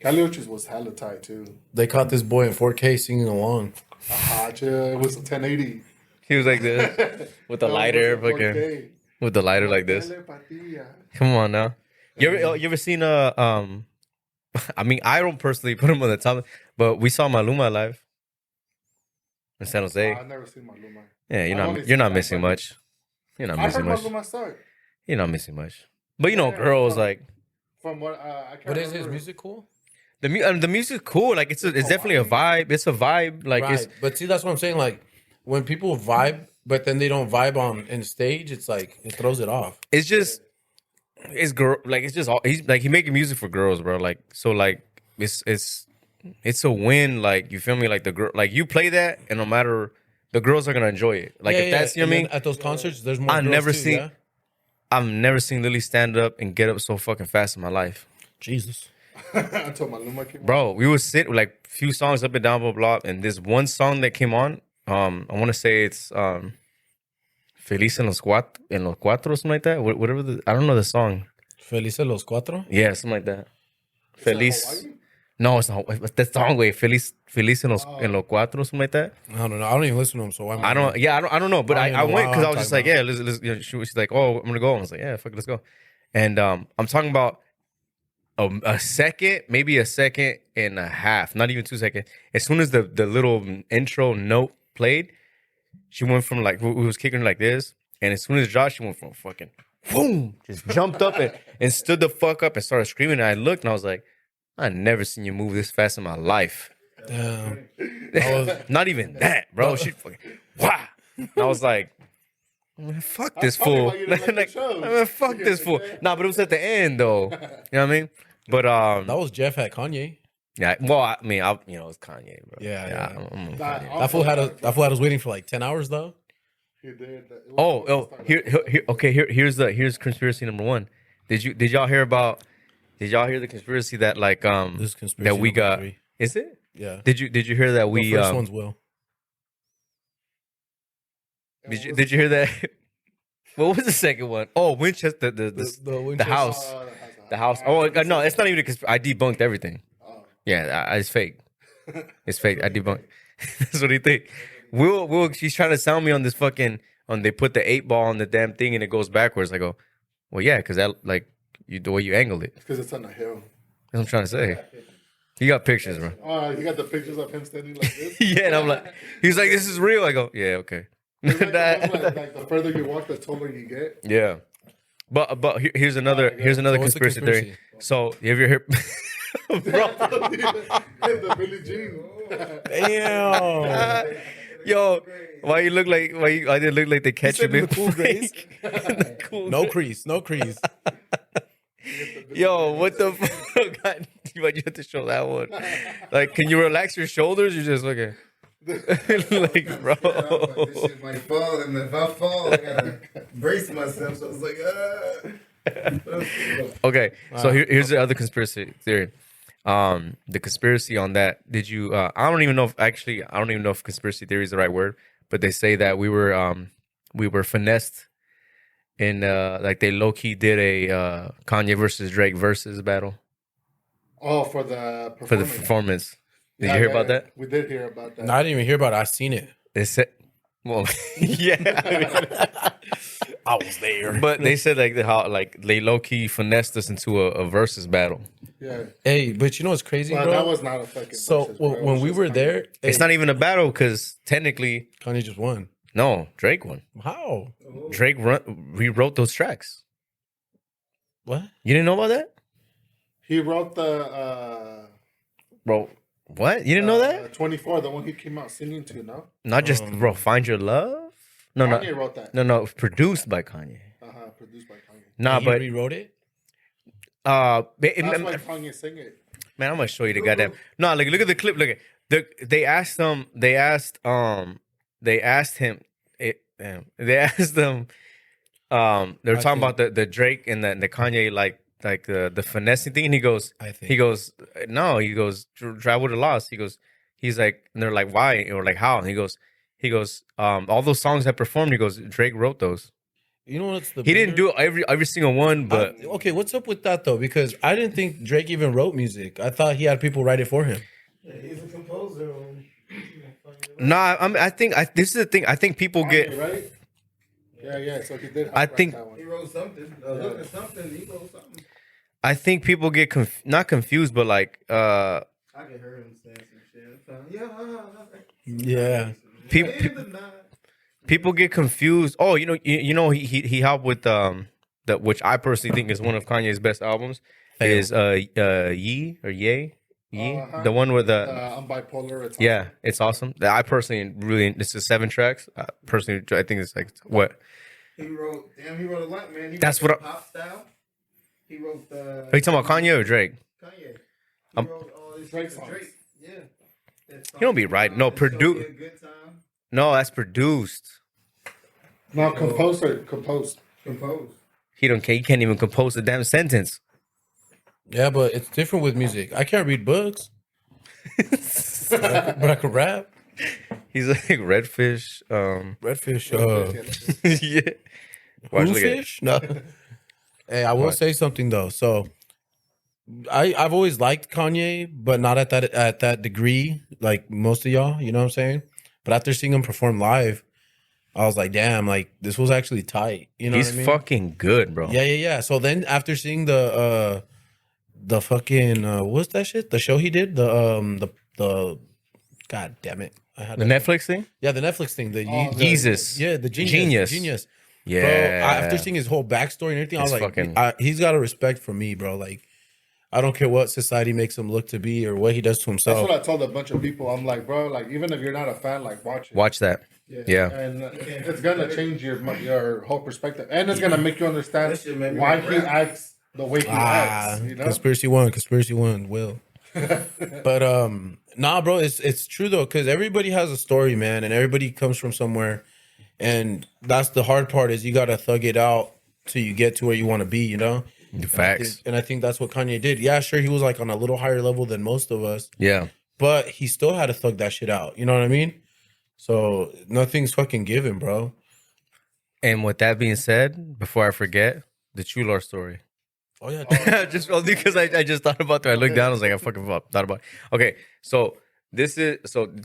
Caliucci's was hella tight too. They caught this boy in 4K singing along. Chill. It was a 1080 He was like this with the lighter, fucking with the lighter like this. Come on now. You ever seen I mean, I don't personally put him on the top, but we saw Maluma live in San Jose. I've never seen Maluma. Yeah, I've only you're seen not that, missing but- much. You're not I missing heard much. Maluma suck. You're not missing much. But you know, Yeah, girls from- like From what I can't But is his remember. music cool? the music cool. Like it's definitely a vibe. It's a vibe. Like Right. it's But see, that's what I'm saying. Like when people vibe, but then they don't vibe on in stage, it's like it throws it off. it's just it's girl like it's just all he's like he making music for girls, bro. Like so like it's a win. Like you feel me? Like the girl like you play that and no matter the girls are gonna enjoy it. Like Yeah, if that's you know and what I mean. then at those concerts, there's more. I've girls never too, seen- yeah? I've never seen Lily stand up and get up so fucking fast in my life. Jesus. Until Maluma came. Bro, we would sit with like few songs up and down, blah, blah, and this one song that came on, I want to say it's Feliz en los Cuatro, something like that. Whatever I don't know the song. Felices los cuatro. Yeah, something like that. Is that Feliz. Hawaii? No, it's not. It's the song, way. Feliz en los Cuatro, something like that. I don't know. I don't even listen to him, so why? am I don't. Yeah, I don't know. But I don't I even know went what because I I'm was just talking like, yeah, let's you know, she's like, oh, I'm gonna go. I was like, yeah, fuck it, let's go. And I'm talking about a second, maybe a second and a half, not even 2 seconds. As soon as the little intro note played, she went from like we was kicking her like this, and as soon as Josh, she went from fucking boom, just jumped up and stood the fuck up and started screaming. And I looked and I was like, I never seen you move this fast in my life. Damn. Not even that, bro. She fucking wow. And I was like, man, fuck this probably fool. why you didn't like the Like, shows. man, fuck this fool. Nah, but it was at the end though. You know what I mean? But That was Jeff at Kanye. yeah. Well, I mean, you know, it's Kanye, bro. Yeah. I'm a Nah, Kanye. That fool had us waiting for like 10 hours though. He did. It was Oh, supposed to start here, okay. Here's conspiracy number 1. Did y'all hear about? Did y'all hear the conspiracy that like This is conspiracy that we number got? 3. Is it? Yeah. Did you hear that we The first one's Will. did you hear that? What was the second one? Oh, Winchester, the Winchester. house. Oh, The house. Oh no, it's not even because I debunked everything. Yeah, it's fake. It's fake. I debunked. That's what he think. Will, she's trying to sound me on this fucking. On they put the 8 ball on the damn thing and it goes backwards. I go, well, yeah, because that like the way you angled it. because it's on a hill. That's what I'm trying to say. You got pictures, bro. Oh, you got the pictures of him standing like this. Yeah, and I'm like, he's like, this is real. I go, yeah, okay. It's like the further you walk, the taller you get. Yeah, but here's another So what's the conspiracy theory. conspiracy? So have you heard, bro? The Billie Jean. Damn. Yo, why you look like I did look like the ketchup in in the Cool Grays? The Cool No Grays. crease. No crease. Yo, what the fuck? God, you have to show that one. Like, can you relax your shoulders? You're just looking. Like, bro. Yeah, I was like, this shit might fall, and if I fall, I gotta brace myself. So I was like, Okay, so here's the other conspiracy theory. The conspiracy on that. Did you? I don't even know if actually. I don't even know if conspiracy theory is the right word, but they say that we were finessed in like they low key did a Kanye versus Drake versus battle Oh, for the for the performance. performance. Did Yeah, you hear yeah, about yeah. that? We did hear about that. No, I didn't even hear about it. I seen it. They said, well, yeah. I was there. But they said like how like they low key finessed us into a versus battle. Yeah. Hey, but you know what's crazy, Well, bro? that was not a fucking. So versus, bro. It when was we just were Kanye. there, It's hey, not even a battle because technically, Kanye just won. no, Drake won. How? Drake rewrote those tracks. What? You didn't know about that, He wrote the bro? What? You didn't know that? 24, the one he came out singing to, no? Not just bro. Find your love. No, Kanye no, wrote that. no. Produced by Kanye. Produced by Kanye. Nah, He but rewrote it. That's why Kanye sang it. man, I'm gonna show you the goddamn. No, like look at the clip. Look at they asked him. They asked him. They asked them. They were talking about the Drake and the Kanye like the finessing thing. And he goes, I think. he goes, no, he goes, Drive would have lost. He's like, and they're like, why or like how? And he goes, all those songs I performed. He goes, Drake wrote those. You know what's the? He didn't do every single one, but Okay, what's up with that though? Because I didn't think Drake even wrote music. I thought he had people write it for him. yeah, he's a composer. nah. I think this is the thing. I think people Kanye, get. right? Yeah. So he did. I write think- that one. He wrote something. Look at something. He wrote something. I think people get not confused, but like I can hear him saying some shit. Yeah. people get confused. Oh, you know he helped with the which I personally think is one of Kanye's best albums is Ye or Ye. The one with the I'm bipolar. It's yeah, it's awesome. I personally really this is 7 tracks. Personally, I think it's like what He wrote a lot, man. He That's wrote what the pop style. He wrote the. are you talking about Kanye or Drake? Kanye. He Um, wrote all these Drake songs. songs. Yeah. You don't be right. No, It's gonna Purdue. be a good time. No, that's produced. No, composed. Composed. He don't care. He can't even compose a damn sentence. Yeah, but it's different with music. I can't read books, but I could rap. He's like redfish. Redfish. Yeah. Watch, look at it. Bluefish? No. Hey, I will What? say something though. So, I've always liked Kanye, but not at that degree, like most of y'all. You know what I'm saying? But after seeing him perform live, I was like, damn, like this was actually tight. You know He's what I mean? fucking good, bro. Yeah. So then after seeing the fucking what's that shit? The show he did, the God damn it. I had The that- Netflix thing? Yeah, the Netflix thing. The Jesus. Yeah, the genius. Genius. Genius. Yeah. Bro, after seeing his whole backstory and everything, I was It's like, fucking- he's got a respect for me, bro. Like, I don't care what society makes him look to be or what he does to That's himself. what I told a bunch of people. I'm like, bro, like even if you're not a fan, like watch it. Watch that. Yeah. And it's gonna change your whole perspective, and it's gonna make you understand That shit made me why wanna he rap. acts the way he acts. You know, Conspiracy one, Will. But nah, bro, it's true though, because everybody has a story, man, and everybody comes from somewhere, and that's the hard part is you gotta thug it out till you get to where you want to be, you know. Facts. And I think that's what Kanye did. Yeah, sure, he was like on a little higher level than most of us, Yeah. but he still had to thug that shit out. You know what I mean? So nothing's fucking given, bro. And with that being said, before I forget, the Chular story. Oh yeah, Just because I just thought about that. I looked down, I was like, I fucking thought about it. Okay, so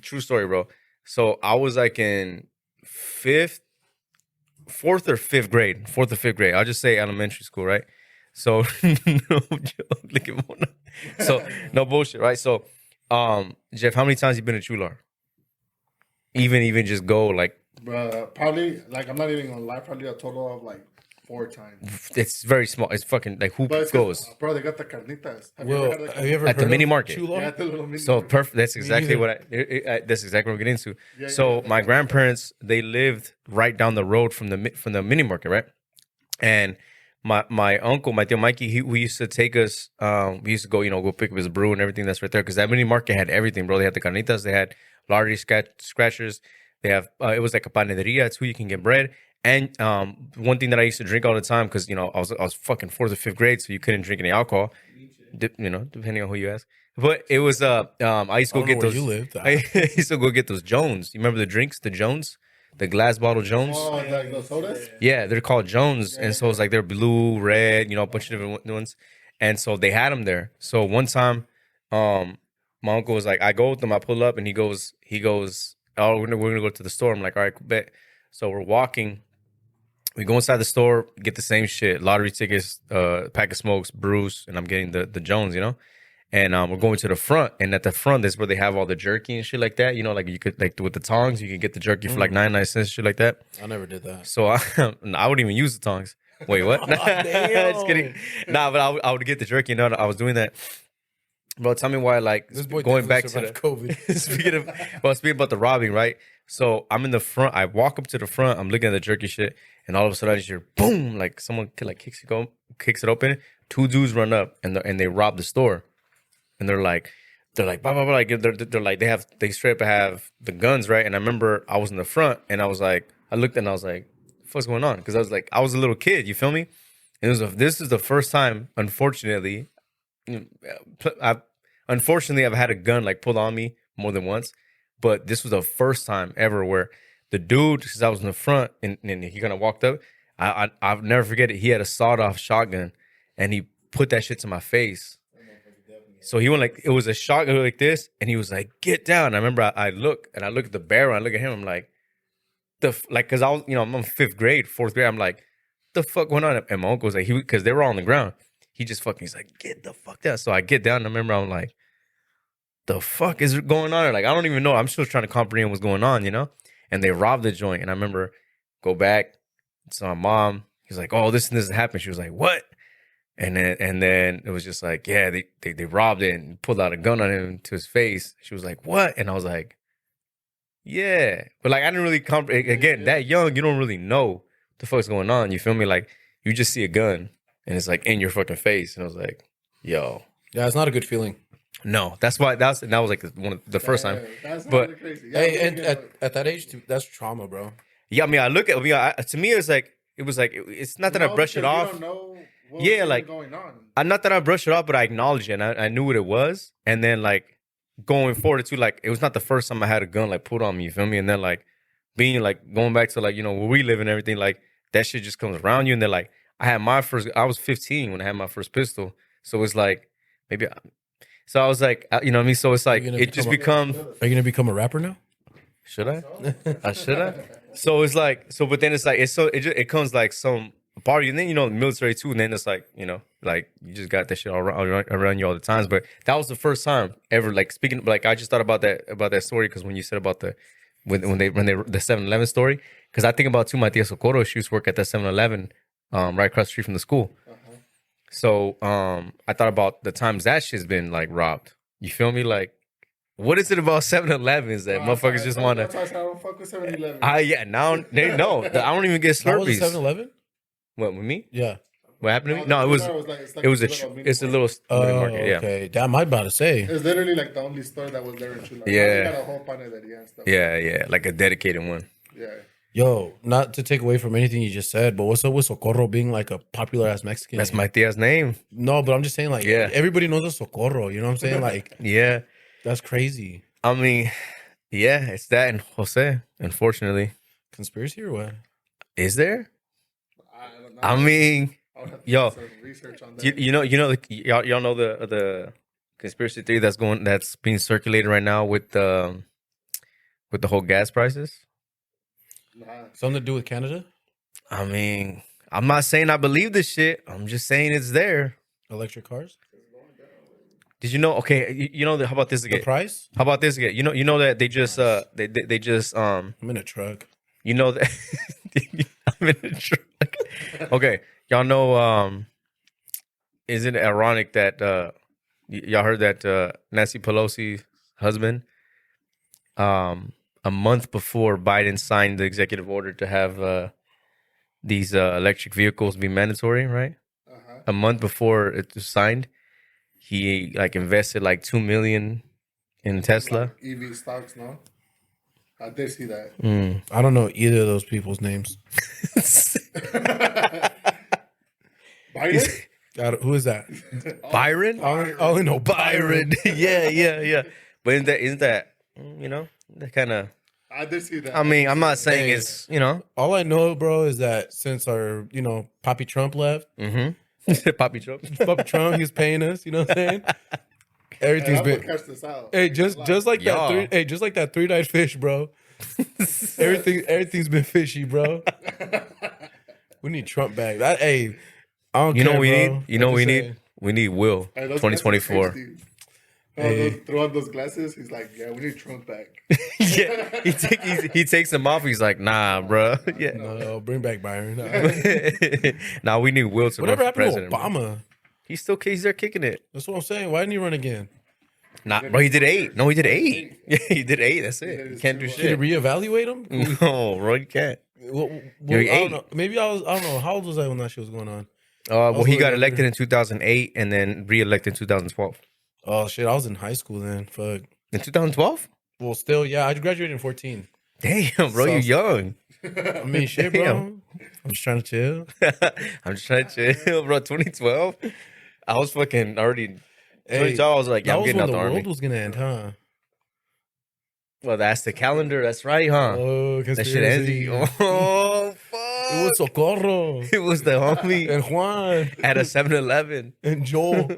true story, bro. So I was like in fourth or fifth grade. I'll just say elementary school, right? So no joke. Look at Mona. So no bullshit, right? So Jeff, how many times you been to Chular? Even just go like probably like I'm not even gonna lie, probably a total of like 4 times. it's very small. It's fucking like who But it's goes bro, they got the carnitas. Well, have you ever at the heard mini of market? Chular? Yeah, the little mini So market. perfect. That's exactly neither. what that's exactly what we're getting into. Yeah, So yeah. my grandparents, they lived right down the road from the mini market, right? And my uncle, my tío Mikey, we used to take us. We used to go, go pick up his brew and everything that's right there because that mini market had everything, bro. They had the carnitas, they had lottery scratchers. They have it was like a panaderia. It's who you can get bread. And one thing that I used to drink all the time because I was fucking 4th or 5th grade, so you couldn't drink any alcohol. Depending on who you ask. But it was I used to go I don't get know where those. you lived. I used to go get those Jones. You remember the drinks, the Jones, the glass bottle Jones? Oh, like those sodas? Yeah, they're called Jones, and so it's like they're blue, red, a bunch of different ones. And so they had them there. So one time, my uncle was like, I go with them, I pull up, and he goes, oh, we're gonna go to the store. I'm like, all right, bet. So we're walking. We go inside the store, get the same shit, lottery tickets, pack of smokes, brews, and I'm getting the Jones, And we're going to the front, and at the front is where they have all the jerky and shit like that. Like you could with the tongs, you could get the jerky for like 99 cents, shit like that. I never did that. So I wouldn't even use the tongs. Wait, what? Just kidding. Nah, but I would get the jerky. I was doing that. Bro, tell me why. Like This boy going back to survived the COVID. speaking about the robbing, right? So I'm in the front. I walk up to the front. I'm looking at the jerky shit, and all of a sudden I just hear boom, like someone kicks it open. 2 dudes run up and they rob the store, and they're like blah blah blah. Like they're like they straight up have the guns, right? And I remember I was in the front, and I looked and I was like, what's going on? Because I was a little kid. You feel me? And this is the first time, unfortunately, I've had a gun like pulled on me more than once, but this was the first time ever where the dude, because I was in the front and he kind of walked up, I'll never forget it. He had a sawed-off shotgun and he put that shit to my face. So he went like, it was a shotgun like this, and he was like, get down. I remember I look at the barrel, I look at him, I'm like, because I was, I'm in 5th grade, 4th grade, I'm like, the fuck went on? And my uncle was like, because they were all on the ground. He just he's like, get the fuck down. So I get down and I remember I'm like, the fuck is going on? Like, I don't even know. I'm still trying to comprehend what's going on, And they robbed the joint. And I remember go back to my mom. He's like, oh, this and this happened. She was like, what? And then it was just like, yeah, they robbed it and pulled out a gun on him to his face. She was like, what? And I was like, yeah. But like, I didn't really comprehend. Again, that young, you don't really know what the fuck's going on. You feel me? Like, you just see a gun and it's like in your fucking face. And I was like, yo. Yeah, it's not a good feeling. No, that's why that was like the first time. That's But crazy. Hey, and at that age, that's trauma, bro. yeah, I mean, to me, it's not that I brush it off. You don't know what's Yeah, like, going on. Not that I brush it off, but I acknowledge it and I knew what it was. And then like going forward too, like it was not the first time I had a gun like put on me, you feel me? And then like being like going back to like, where we live and everything, like that shit just comes around you. And then like I was 15 when I had my first pistol. So it's like so I was like, you know what I mean? So it's like, it just becomes. Are you gonna become a rapper now? Should I? Should I? So it's like, but then it's like, it comes like some party, and then the military too, and then it's like, like you just got that shit all around you all the times. But that was the first time ever, like speaking, like I just thought about that story because when you said about the 7-Eleven story, because I think about too, my tia Socorro, she used to work at that 7-Eleven, right across the street from the school. So I thought about the times that shit's been like robbed. You feel me? Like, what is it about 7-Elevens that motherfuckers just want to? That's why I said I don't fuck with 7-Eleven. Yeah, now they know. I don't even get That was a Slurpees. 7-Eleven? What, with me? Yeah. What happened to me? No, it's a little mini market. Yeah. Okay. Damn, I'm about to say. It's literally like the only store that was there in Chula. Yeah. They got a whole panaderia and stuff. Yeah, like a dedicated one. Yeah. Yo, not to take away from anything you just said, but what's up with Socorro being like a popular ass Mexican? That's my tia's name. No, but I'm just saying, like, Yeah. everybody knows a Socorro. You know what I'm saying? Like, Yeah. that's crazy. I mean, yeah, it's that and Jose, unfortunately. Conspiracy or what? Is there? I don't know. I mean, I would have to yo, do some research on that. y'all know the conspiracy theory that's being circulated right now with the whole gas prices? Nah. Something to do with Canada? I mean, I'm not saying I believe this shit. I'm just saying it's there. Electric cars? Did you know? Okay, how about this again? The price? How about this again? You know that they just they just I'm in a truck. you know that I'm in a truck. Okay, y'all know isn't it ironic that y'all heard that Nancy Pelosi's husband a month before Biden signed the executive order to have these electric vehicles be mandatory, right? Uh-huh. A month before it was signed, he like invested like $2 million in Tesla. Like EV stocks, no? I did see that. I don't know either of those people's names. Biden? Who is that? Byron? I only know Byron. yeah. But isn't that you know, that kind of. I did see that. I mean, I'm not saying Hey. it's, you know. All I know, bro, is that since our, Poppy Trump left, Poppy Trump. Papi Trump, he's paying us. You know what I'm saying? Everything's I'm gonna been. catch this out. Hey, just like Y'all. that. Just like that 3-night fish, bro. Everything's been fishy, bro. We need Trump back. I don't. You know care, what we bro. need? You know I'm what we just need? saying. We need Will Hey, those 2024. glasses, dude. Hey. Throw on those glasses. He's like, yeah, we need Trump back. Yeah, he takes them off. He's like, nah, bro. Yeah. No, bring back Byron. Nah, we need Will to Whatever run for happened to president. bro. Obama? He's there kicking it. That's what I'm saying. Why didn't he run again? Nah, bro, he did 8. No, he did 8. Yeah, he did 8. That's it. You can't do Did he shit. reevaluate him? No, bro, you can't. Well, You're I don't 8. know. Maybe I don't know. How old was I when that shit was going on? Well, was he really got younger. elected in 2008 and then re-elected in 2012. Oh shit, I was in high school then. Fuck. In 2012? Well, still, yeah, I graduated in 14. Damn, bro, you young. I mean, shit, bro. Damn. I'm just trying to chill. I'm just trying to chill, bro. 2012, I was fucking already. 2012, I was like, yeah, that I'm was getting when out the the world army. was gonna end, huh? Well, that's the calendar. That's right, huh? Oh, That shit ended. Oh, fuck. It was Socorro It was the homie and Juan at a 7-Eleven. and Joel.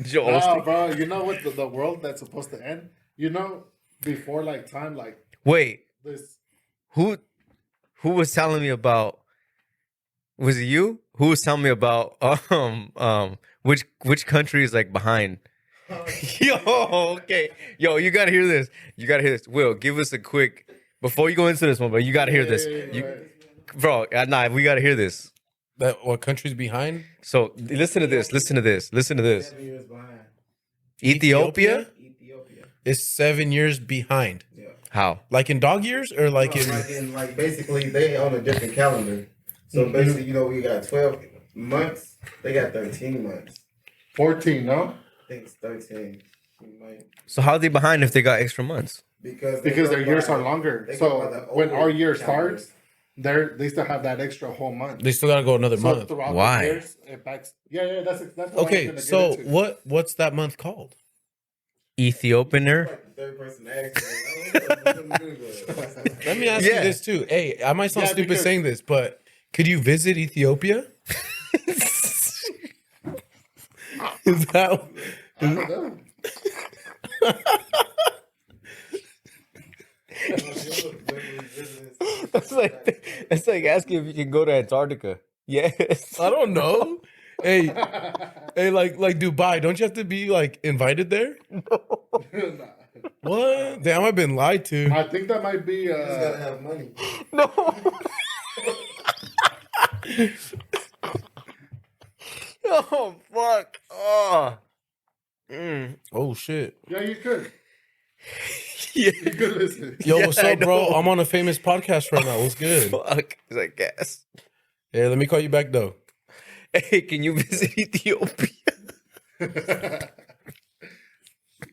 Joe No, Osteen. bro. You know what? The world that's supposed to end. You know, before like time, like Wait, this. who was telling me about? Was it you? Who was telling me about which country is like behind? Yo, okay. Yo, you gotta hear this. You gotta hear this. Will, give us a quick before you go into this one, but you gotta hear this. Bro, nah, we gotta hear this. That what country's behind? So listen to this. Listen to this. Listen to this. 7 years behind. Ethiopia? Ethiopia. Is 7 years behind. Yeah. How? Like in dog years or like in? Like basically they on a different calendar. So basically, we got 12 months. They got 13 months. 14, no? I think it's 13. You might- So how are they behind if they got extra months? Because Because their years are longer. they go by So the when older our year calendar. starts, they still have that extra whole month. They still gotta go another So month. throughout Why? the years, it backs. Yeah, that's what I was Okay, gonna so get into. what's that month called? Ethiopianer? Like the third person accent. Let me ask Yeah. you this too. Hey, I might sound Yeah, stupid because- saying this, but could you visit Ethiopia? Is that? I don't know. That's like asking if you can go to Antarctica. Yes. I don't know. Hey, like Dubai. Don't you have to be like invited there? Nah. What? Damn, I've been lied to. I think that might be. You just gotta have money. No. Oh fuck. Oh. Oh shit. Yeah, you could. Yeah. You could listen. Yo, Yeah, what's I up, bro? know. I'm on a famous podcast right now. What's good? Fuck. It's like gas. Hey, let me call you back though. Hey, can you visit Ethiopia?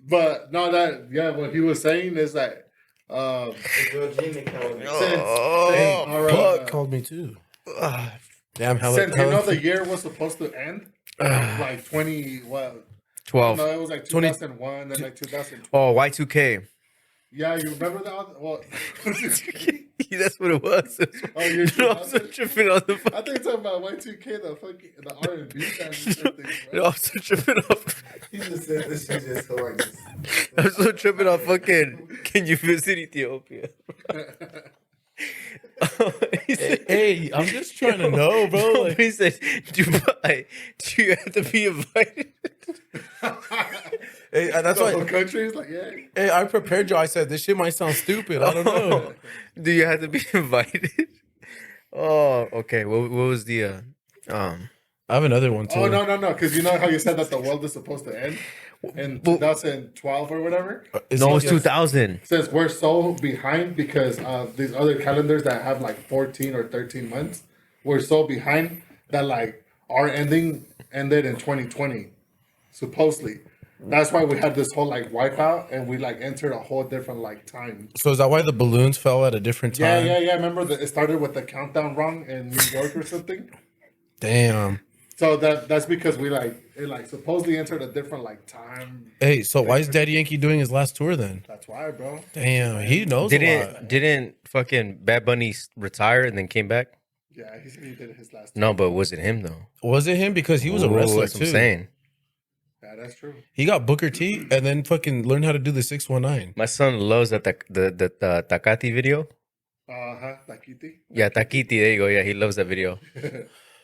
But no, what he was saying is that The Georgina calendar. Oh, our, Fuck called me too. Damn, hella. since you know the year was supposed to end, like 12. no, it was like 20 2001 and like 2012. Oh, Y2K. Yeah, you remember that? Well, That's what it was. Oh, you're I'm so tripping on the I fucking. think you're talking about Y2K, the R&B band. I'm so tripping off. He just said this shit just hilarious. I'm so tripping off fucking. Can you visit Ethiopia? He said- Hey, I'm just trying to know, bro. No, Like, he said, Dubai, do you have to be invited? hey, that's The why. whole country is like, yeah. Hey, I prepared you. I said this shit might sound stupid. I don't know. Do you have to be invited? Oh, okay. What was the I have another one too. Oh, no. Because you know how you said that the world is supposed to end in 2012 or whatever? No, it's 2000. Since we're so behind because of these other calendars that have like 14 or 13 months, we're so behind that like our ending ended in 2020, supposedly. That's why we had this whole like wipeout, and we like entered a whole different like time. So is that why the balloons fell at a different time? Yeah. Remember that it started with the countdown wrong in New York or something. Damn. So that's because we it supposedly entered a different like time. Hey, so why is Daddy Yankee doing his last tour then? That's why, bro. Damn, he knows a lot. Didn't fucking Bad Bunny retire and then came back? Yeah, he said he did his last. No, but was it him though? Was it him? Because he was a wrestler That's what too. I'm saying. Yeah, that's true. He got Booker T and then fucking learned how to do the 619. My son loves the Takati video. Taquiti. Yeah, Takiti. There you go. Yeah, he loves that video.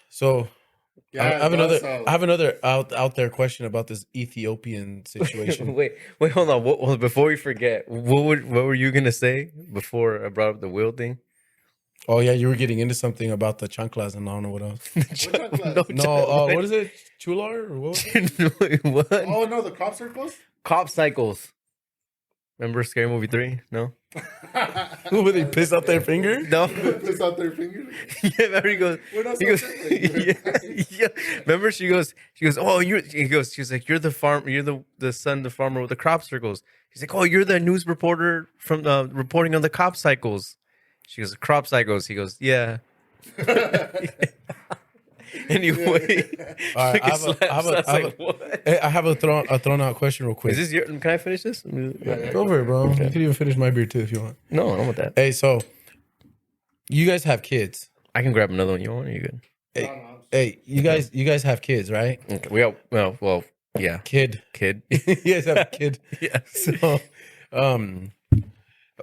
So Yeah, I have bro, another out there question about this Ethiopian situation. wait, hold on. Before we forget, what were you gonna say before I brought up the wheel thing? Oh yeah, you were getting into something about the chanclas and I don't know what else. No, What is it? Chular or what? Was it? What? Oh no, the crop circles. Cop cycles. Remember Scary Movie 3? No? Who they piss out their finger? No. Piss out their fingers. Yeah, remember he goes, We're not he so goes, different. yeah. Remember she goes, oh, she's like, you're the farm, you're the son of the farmer with the crop circles. He's like, oh, you're the news reporter from reporting on the crop cycles. She goes, crop cycles. He goes, yeah. Anyway, All right, I have a thrown out question real quick. is this your? Can I finish this? Go over it, bro. You can even finish my beer too if you want. No, I don't want that. Hey, so you guys have kids. I can grab another one. You want? Are you good? Hey, you guys have kids, right? Okay. Well, yeah. Kid. You guys have a kid. Yeah. So,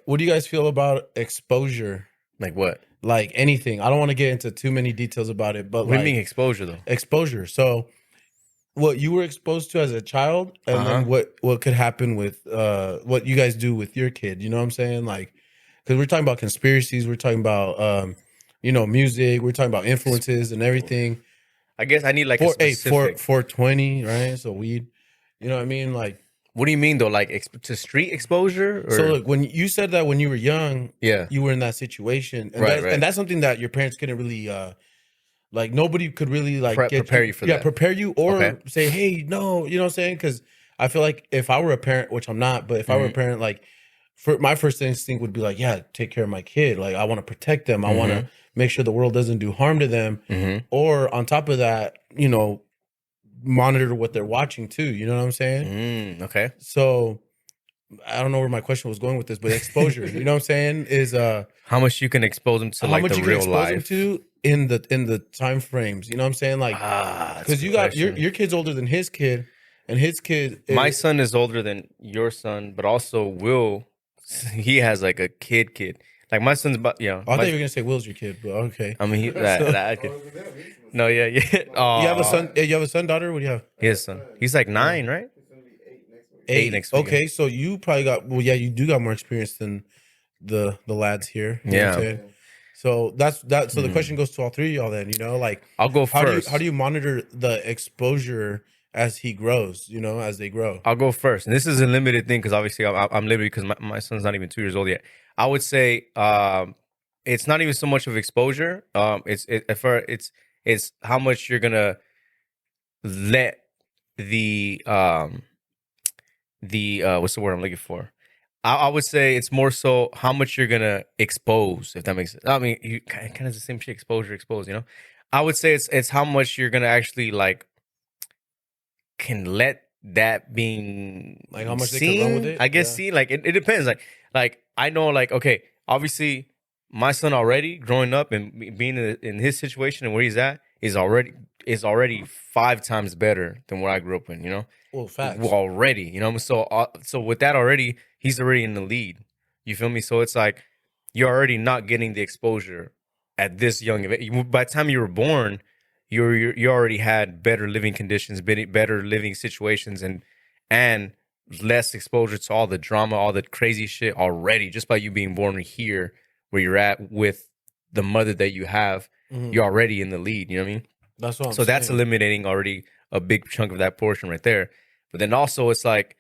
what do you guys feel about exposure? Like what? Like anything. I don't want to get into too many details about it, but What do you mean exposure though? exposure. So, what you were exposed to as a child, and then what could happen with what you guys do with your kid. You know what I'm saying? Like, because we're talking about conspiracies, we're talking about music, we're talking about influences and everything. I guess I need like a specific. 420, right? So weed. You know what I mean? Like, What do you mean though? Like to street exposure? Or? so look, when you said that when you were young, Yeah. you were in that situation, and Right. and that's something that your parents couldn't really, like nobody could really like prepare you for that. Yeah, prepare you or Okay. say, hey, no, you know what I'm saying? Because I feel like if I were a parent, which I'm not, but if I were a Mm-hmm. parent, like, for my first instinct would be like, yeah, take care of my kid. Like, I want to protect them. I want Mm-hmm. to make sure the world doesn't do harm to them. Or on top of that, monitor what they're watching too. You know what I'm saying? Okay. So I don't know where my question was going with this, but exposure, you know what I'm saying, is How much you can expose them to how like much the you can real expose them life? to in the time frames. You know what I'm saying? Like, That's because a you got question. your kid's older than his kid, and his kid. My son is older than your son, but also Will, he has like a kid. Like my son's about, I thought you were gonna say Will's your kid, but okay. I mean, I could. No, yeah. Oh, You have a son. You have a son, daughter. What do you have? His son. He's like 9, right? 8 next week. Okay, so you probably got. Well, yeah, you do got more experience than the lads here. You know what I'm Yeah. saying? So that's that. So the question goes to all three of y'all. Then like, I'll go how first. do you monitor the exposure as he grows? As they grow. I'll go first, and this is a limited thing because obviously I'm limited because my son's not even 2 years old yet. I would say it's not even so much of exposure. It's how much you're gonna let the what's the word I'm looking for? I would say it's more so how much you're gonna expose, if that makes sense. I mean, you kind of the same shit, exposure, expose. I would say it's how much you're gonna actually like can let that being Like how much they seen. can run with it? I guess Yeah. see, like it depends. Like I know, like okay, obviously my son already growing up and being in his situation and where he's at is already 5 times better than what I grew up in. Well, facts. Well, already, so with that already, he's already in the lead. You feel me? So it's like you're already not getting the exposure at this young of age. By the time you were born, you already had better living conditions, better living situations, and less exposure to all the drama, all the crazy shit already. Just by you being born here, where you're at with the mother that you have, you're already in the lead. You know what I mean? That's what I'm So that's saying. eliminating already a big chunk of that portion right there. But then also it's like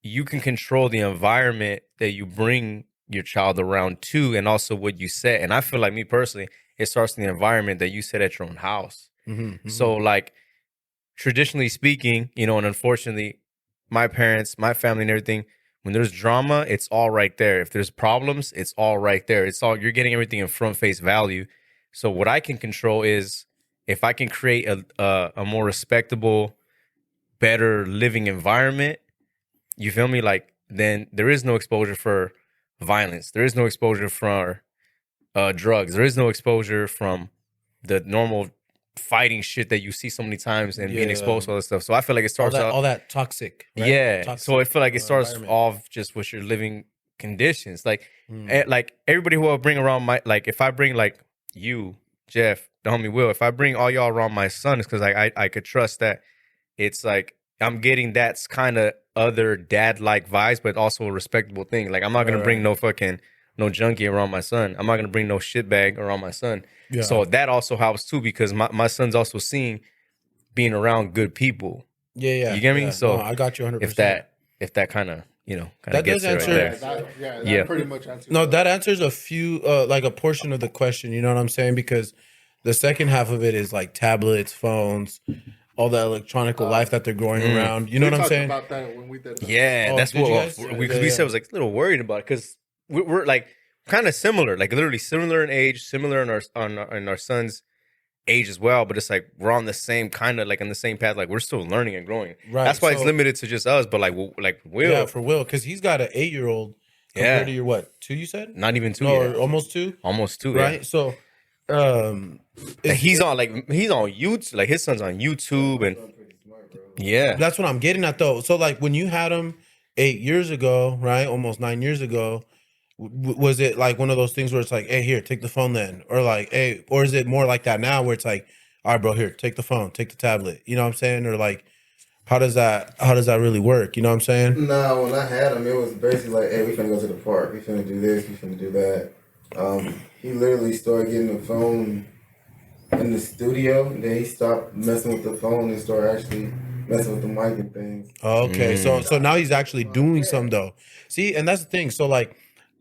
you can control the environment that you bring your child around to, and also what you set. And I feel like me personally, it starts in the environment that you set at your own house. Mhm. So like traditionally speaking, and unfortunately, my parents, my family, and everything. When there's drama, it's all right there. If there's problems, it's all right there. It's all, you're getting everything in front face value. So what I can control is if I can create a more respectable, better living environment. You feel me? Like, then there is no exposure for violence. There is no exposure for drugs. There is no exposure from the normal fighting shit that you see so many times and being exposed to all this stuff. So I feel like it starts all that toxic. Right? Yeah. Toxic, so I feel like it starts environment. off just with your living conditions. Like, like everybody who I bring around my, like if I bring like you, Jeff, the homie Will, if I bring all y'all around my son, it's because I could trust that it's like I'm getting that's kind of other dad-like vibes, but also a respectable thing. Like, I'm not going to bring no junkie around my son. I'm not going to bring no shitbag around my son. Yeah. So that also helps too, because my son's also seeing being around good people. Yeah. You get me? Yeah. So no, I got you 100%. If that kind of, That gets does it right answer- there. That pretty much answers. No, that answers a few, like a portion of the question. You know what I'm saying? Because the second half of it is like tablets, phones, all the electronic life that they're growing around. You know what I'm saying? About that when we did. Yeah, Oh, that's did you what guys? we said was like a little worried about it, because we're like kind of similar, like literally similar in age, similar in our son's age as well. But it's like we're on the same kind of like on the same path. Like, we're still learning and growing. Right, That's why it's so- limited to just us. But like Will, Yeah, for Will, because he's got an 8-year-old compared to your what, 2? You said not even 2 no, yet. or almost 2, Almost 2, right? yeah. So, Like, he's on YouTube. Like, his son's on YouTube, and yeah, that's what I'm getting at though. So like when you had him 8 years ago, right? Almost 9 years ago, was it like one of those things where it's like, hey, here, take the phone then? Or like, hey, or is it more like that now where it's like, all right, bro, here, take the phone, take the tablet. You know what I'm saying? Or like, how does that really work? You know what I'm saying? Nah, when I had him, it was basically like, hey, we finna go to the park. We finna do this. We finna do that. He literally started getting the phone in the studio. And then he stopped messing with the phone and started actually messing with the mic and things. Okay, so now he's actually doing some though. See, and that's the thing. So like,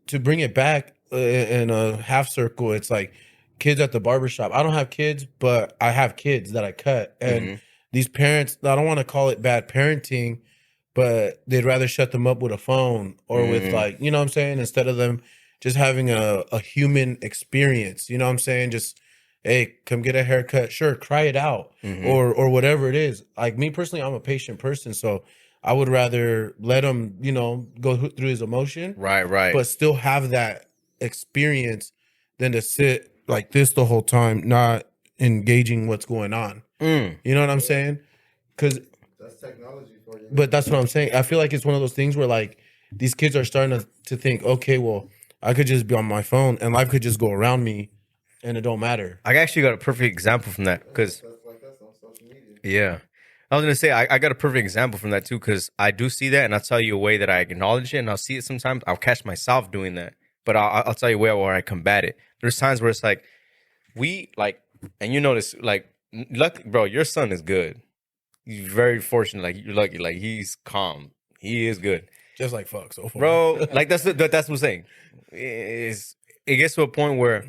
to bring it back in a half circle, it's like kids at the barbershop. I don't have kids, but I have kids that I cut. And these parents, I don't want to call it bad parenting, but they'd rather shut them up with a phone or with like, you know what I'm saying? Instead of them just having a human experience, you know what I'm saying? Just, hey, come get a haircut. Sure, cry it out or whatever it is. Like me personally, I'm a patient person. So I would rather let him, go through his emotion. right. But still have that experience than to sit like this the whole time, not engaging what's going on. You know what I'm saying? Because That's technology for you. but that's what I'm saying. I feel like it's one of those things where like these kids are starting to think, okay, well, I could just be on my phone and life could just go around me and it don't matter. I actually got a perfect example from that, because That's on social media. yeah, I was gonna say I got a perfect example from that too, because I do see that, and I'll tell you a way that I acknowledge it, and I'll see it sometimes. I'll catch myself doing that, but I'll tell you where I combat it. There's times where it's like we like, and you notice like, lucky, bro, your son is good. He's very fortunate. Like, you're lucky. Like, he's calm. He is good, Just like fuck so far. bro. Like, that's what I'm saying. It gets to a point where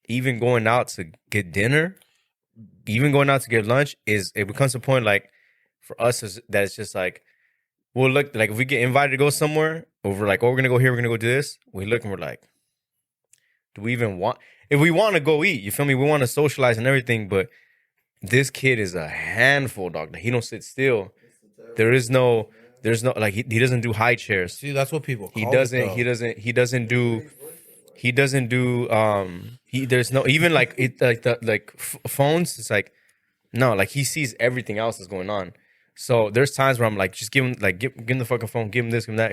even going out to get dinner, even going out to get lunch, it becomes a point like for us that it's just like, we'll look like if we get invited to go somewhere, or we're like, oh, we're gonna go here, we're gonna go do this. We look and we're like, do we even want? If we want to go eat, you feel me? We want to socialize and everything, but this kid is a handful, dog. He don't sit still. There's no like he doesn't do high chairs. See, that's what people call He it, doesn't. though. He doesn't do. There's no even like it like the phones. It's like no, like he sees everything else that's going on. So there's times where I'm like, just give him the fucking phone, give him this, give him that,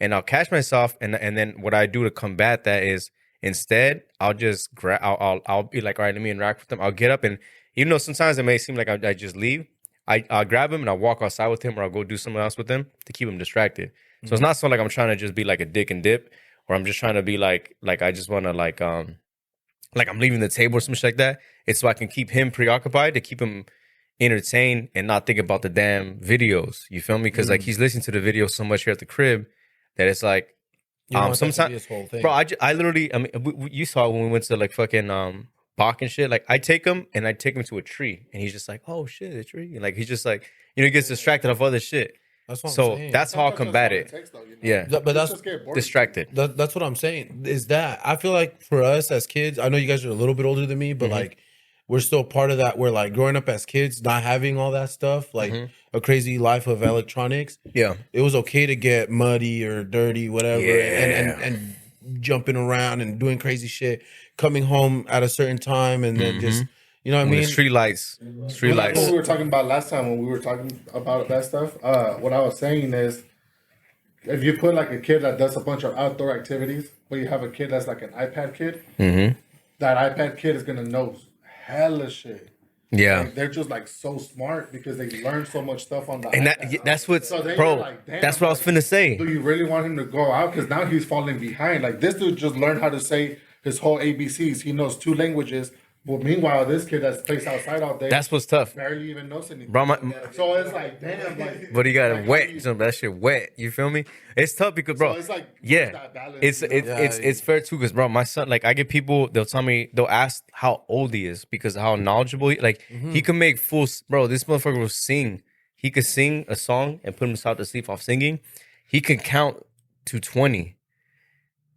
And I'll catch myself, and then what I do to combat that is instead I'll just I'll be like, all right, let me interact with them. I'll get up, and even though sometimes it may seem like I just leave, I'll grab him and I'll walk outside with him, or I'll go do something else with him to keep him distracted. So it's not so like I'm trying to just be like a dick and dip, or I'm just trying to be like I just want to like I'm leaving the table or some shit like that. It's so I can keep him preoccupied, to keep him entertained and not think about the damn videos. You feel me? Because like he's listening to the video so much here at the crib that it's like You want that to be sometimes, his whole thing. bro. I literally, I mean, you saw when we went to like fucking Bach and shit. Like I take him to a tree, and he's just like, oh shit, a tree. And like he's just like, he gets distracted off other shit. That's what I'm So saying. that's how I'll Sometimes that's combat all it. takes, though, you know? Yeah, But that's Just get bored. distracted. that's what I'm saying. Is that I feel like for us as kids, I know you guys are a little bit older than me, but like we're still part of that. We're like growing up as kids, not having all that stuff, like a crazy life of electronics. Yeah, It was okay to get muddy or dirty, whatever, Yeah. and jumping around and doing crazy shit. Coming home at a certain time and then just you know what I When the mean. street lights, street Well, that's what lights. we were talking about last time when we were talking about that stuff. What I was saying is, if you put like a kid that does a bunch of outdoor activities, but you have a kid that's like an iPad kid, that iPad kid is gonna know hella shit. Yeah, Like, they're just like so smart because they learn so much stuff on the and iPad. that's what's So then bro. you're like, damn, That's what I was finna say. Do you really want him to go out? Because now he's falling behind. Like this dude just learned how to say his whole ABCs. He knows 2 languages. But meanwhile, this kid that's plays outside all day That's what's tough, barely even knows anything. bro. So it's like, damn, like, But you gotta like, wet how you- some that shit wet. You feel me? It's tough because, bro. So it's like, yeah, that balance, it's you know? it's fair too because, bro, my son, like, I get people, they'll tell me, they'll ask how old he is because of how knowledgeable he can make bro. This motherfucker will sing. He could sing a song and put himself to sleep off singing. He can count to 20.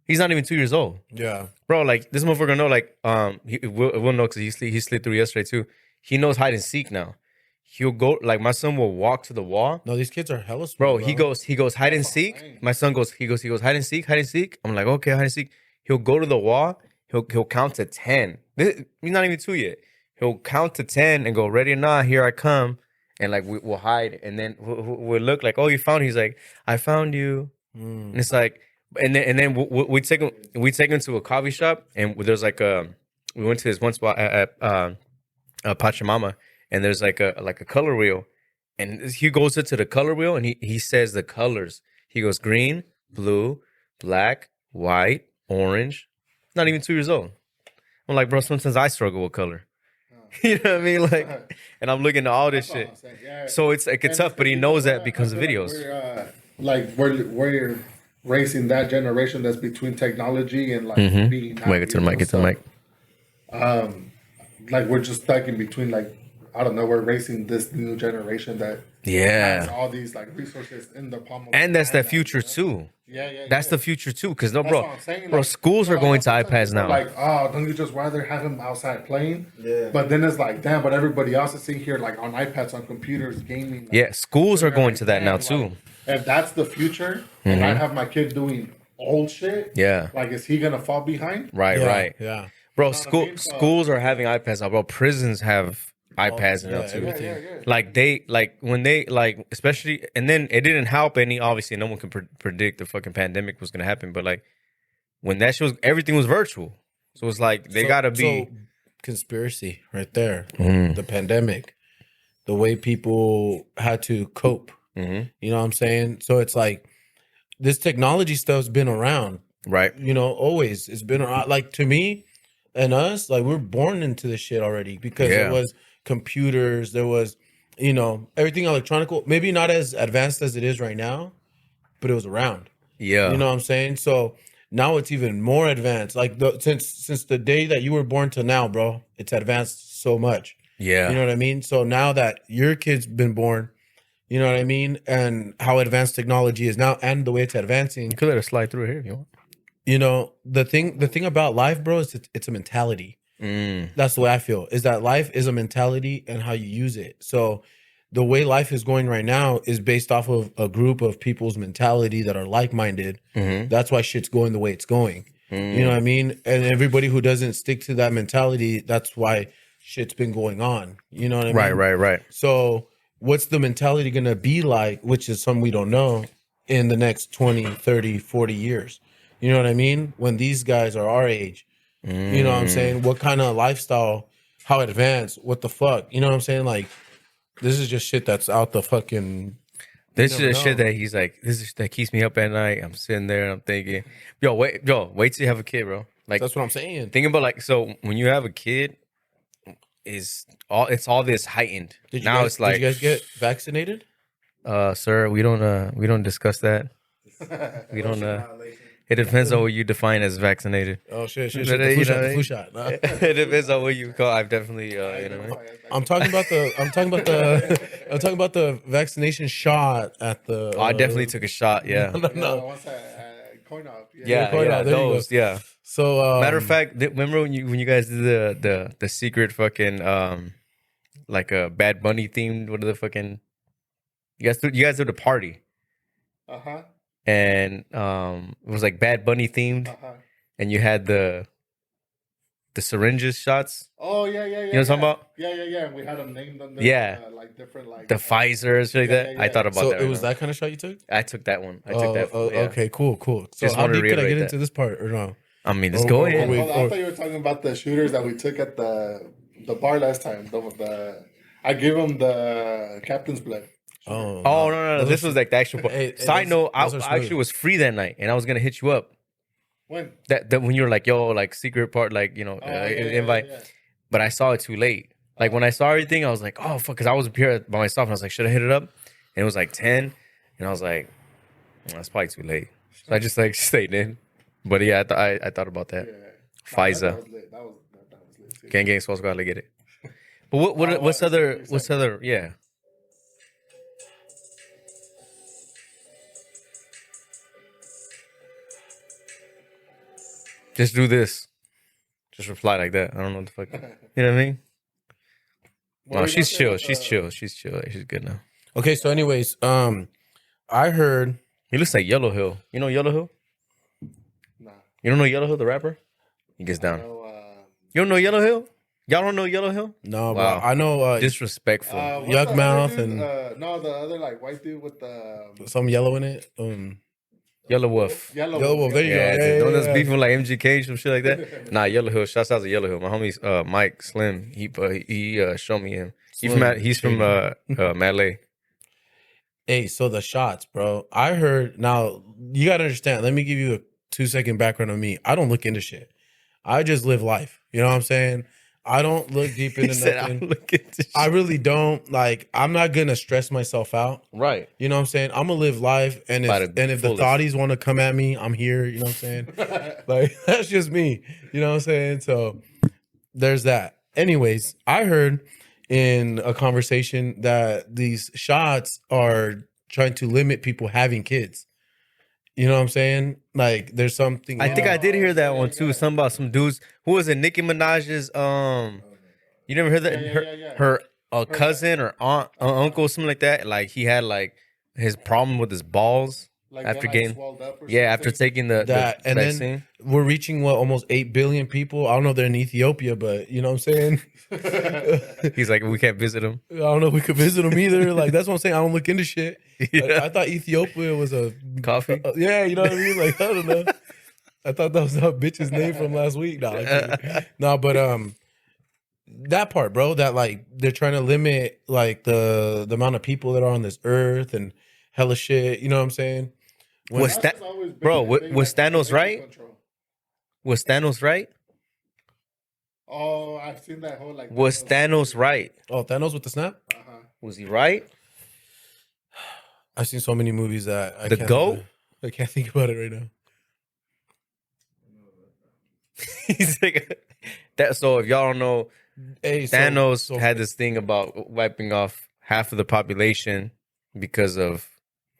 He's not even 2 years old. Yeah, Bro, like this motherfucker know, like we'll know because he slid through yesterday too. He knows hide and seek now. He'll go like my son will walk to the wall. no, these kids are hella smart, Bro, he goes hide and seek. My son goes he goes hide and seek, hide and seek. I'm like, okay, hide and seek. He'll go to the wall. He'll count to 10. He's not even 2 yet. He'll count to 10 and go, ready or not, here I come. And like we'll hide, and then we'll look like, oh, you found. He's like, I found you. And it's like. And then we take him to a coffee shop, and there's like we went to this one spot at Pachamama, and there's like a color wheel, and he goes into the color wheel and he says the colors. He goes green, blue, black, white, orange. Not even 2 years old. I'm like, bro, sometimes I struggle with color. You know what I mean? Like, and I'm looking at all this shit. So it's like it's tough, but he knows that because of videos. We're racing that generation that's between technology and like being. Wait, get to the mic. Get to the mic. Like we're just stuck in between. Like I don't know. We're racing this new generation that has Yeah, all these like resources in the palm of and that's their the hand, future you know? too. Yeah. That's the future too. Cause no, That's bro, what I'm saying, bro, like, schools are so going to sometimes iPads people are now. Like, oh, don't you just rather have him outside playing? Yeah. But then it's like, damn, but everybody else is sitting here like on iPads, on computers, gaming. Like, Yeah, schools are they're going like, to that damn, now like, too. if that's the future, and I have my kid doing old shit, Yeah, like, is he gonna fall behind? right, yeah, right, yeah. bro. what I mean? So- Schools are having iPads now, bro. Prisons have iPads now yeah, too. everything. Like when they especially, and then it didn't help any. Obviously, no one can predict the fucking pandemic was gonna happen, but like when that shit was, everything was virtual. So it's like they gotta be. So, conspiracy right there. The pandemic, the way people had to cope. You know what I'm saying? So it's like this technology stuff's been around, Right. you know, always. It's been around. Like to me and us, like we're born into this shit already because Yeah. it was computers, there was, you know, everything electronic. Maybe not as advanced as it is right now, but it was around. Yeah. You know what I'm saying? So now it's even more advanced. Like since the day that you were born to now, bro, it's advanced so much. Yeah. You know what I mean? So now that your kid's been born, you know what I mean? And how advanced technology is now and the way it's advancing. You could let it slide through here if you want. You know, the thing about life, bro, is it's a mentality. That's the way I feel. Is that life is a mentality and how you use it. So the way life is going right now is based off of a group of people's mentality that are like-minded. That's why shit's going the way it's going. You know what I mean? And everybody who doesn't stick to that mentality, that's why shit's been going on. You know what I mean? Right. So what's the mentality going to be like, which is something we don't know, in the next 20, 30, 40 years? You know what I mean? When these guys are our age, you know what I'm saying? What kind of lifestyle, how advanced, what the fuck? You know what I'm saying? Like, this is just shit that's out the fucking... This is never the shit know. that he's like, this is that keeps me up at night. I'm sitting there and I'm thinking, wait till you have a kid, bro. Like, That's what I'm saying. think about like, so when you have a kid, it's all this heightened. Did you Now guys, it's like, did you guys get vaccinated? sir, we don't discuss that. We don't It depends on what you define as vaccinated. Oh shit, But, the you flu shot, know, the flu shot. Nah. It depends on what you call. I've definitely, you know. I'm talking about I'm talking about the vaccination shot at the. Oh, I definitely took a shot. Yeah, No. Once I coin op. yeah, Point yeah. out, there you go. Those, yeah. So Matter of fact, remember when you guys did the secret fucking like a Bad Bunny themed, what are the fucking you guys did a party Uh-huh. and it was like Bad Bunny themed Uh-huh. and you had the syringes shots, Oh yeah. you know what I'm talking about? Yeah. And we had them named them. Yeah. Like different like The Pfizer or something like yeah, that. yeah, I yeah. thought about so that. it right was now. that kind of shot you took. I took that one. I took that. Oh, Yeah. okay, cool. So Just how wanted to deep could I get reiterate into that. this part or no? I mean, let's Oh, go oh, in. wait. Hold on, I thought you were talking about the shooters that we took at the bar last time. I gave them the captain's blood. Oh, Oh no! Those This are- was like the actual. Hey, Side those- note, those are I smooth. actually was free that night, and I was gonna hit you up. When? That when you were like, yo, like secret part, like you know, invite. Yeah. But I saw it too late. Like when I saw everything, I was like, oh fuck, because I was up here by myself, and I was like, should I hit it up? And it was like 10, and I was like, that's probably too late. So I just like stayed in. But yeah, I thought about that. Yeah. Pfizer. That was lit. That was lit. Gang, so I was gotta get it. But what's other? Yeah. Just do this. Just reply like that. I don't know what the fuck. You know what I mean? No, she's chill. She's chill. She's chill. She's good now. Okay, so anyways, I heard He looks like Yellow Hill. You know Yellow Hill? Nah. You don't know Yellow Hill, the rapper? He gets down. No, You don't know Yellow Hill? Y'all don't know Yellow Hill? no, Wow. but I know Disrespectful. what's Yuck the other mouth dude? and- no, the other like white dude with the some yellow in it. Yellow Wolf. yellow. Wolf, there you Yeah, go. the one that's yeah. beefing with like MGK, some shit like that. Nah, Yellow Hill. Shouts out to Yellow Hill. My homie's Mike Slim. He showed me him. He's from Malay. Hey, so the shots, bro. I heard. Now you gotta understand. Let me give you a 2-second background on me. I don't look into shit. I just live life. You know what I'm saying? I don't look deep He into said, nothing. "I'm looking to I really don't. Like, I'm not gonna stress myself out. right." You know what I'm saying? I'm gonna live life, and By if the the fullest. thotties want to come at me, I'm here. You know what I'm saying? Like, that's just me. You know what I'm saying? So there's that. Anyways, I heard in a conversation that these shots are trying to limit people having kids. You know what I'm saying? Like, there's something. I think I did hear that one too. Something about some dudes. Who was it? Nicki Minaj's. You never heard that? Yeah. Her cousin or aunt, uncle, something like that. Like he had like his problem with his balls Like after they're, getting. swelled up or Yeah, after something. taking the that, and vaccine. then we're reaching almost 8 billion people. I don't know if they're in Ethiopia, but you know what I'm saying? He's like, we can't visit him. I don't know if we could visit them either. Like, that's what I'm saying. I don't look into shit. Like, Yeah. I thought Ethiopia was a Coffee. yeah, you know what I mean? Like, I don't know. I thought that was that bitch's name from last week. No, but that part, bro, that like they're trying to limit like the amount of people that are on this earth and hella shit. You know what I'm saying? Was That's that, just always been bro? a big, Was like, Thanos population right? control. Was Thanos right? Oh, I've seen that whole like. Was Thanos right? Oh, Thanos with the snap? Uh-huh. Was he right? I've seen so many movies that I The can't GOAT? I can't think about it right now. He's like that. So if y'all don't know, Hey, Thanos had this thing about wiping off half of the population because of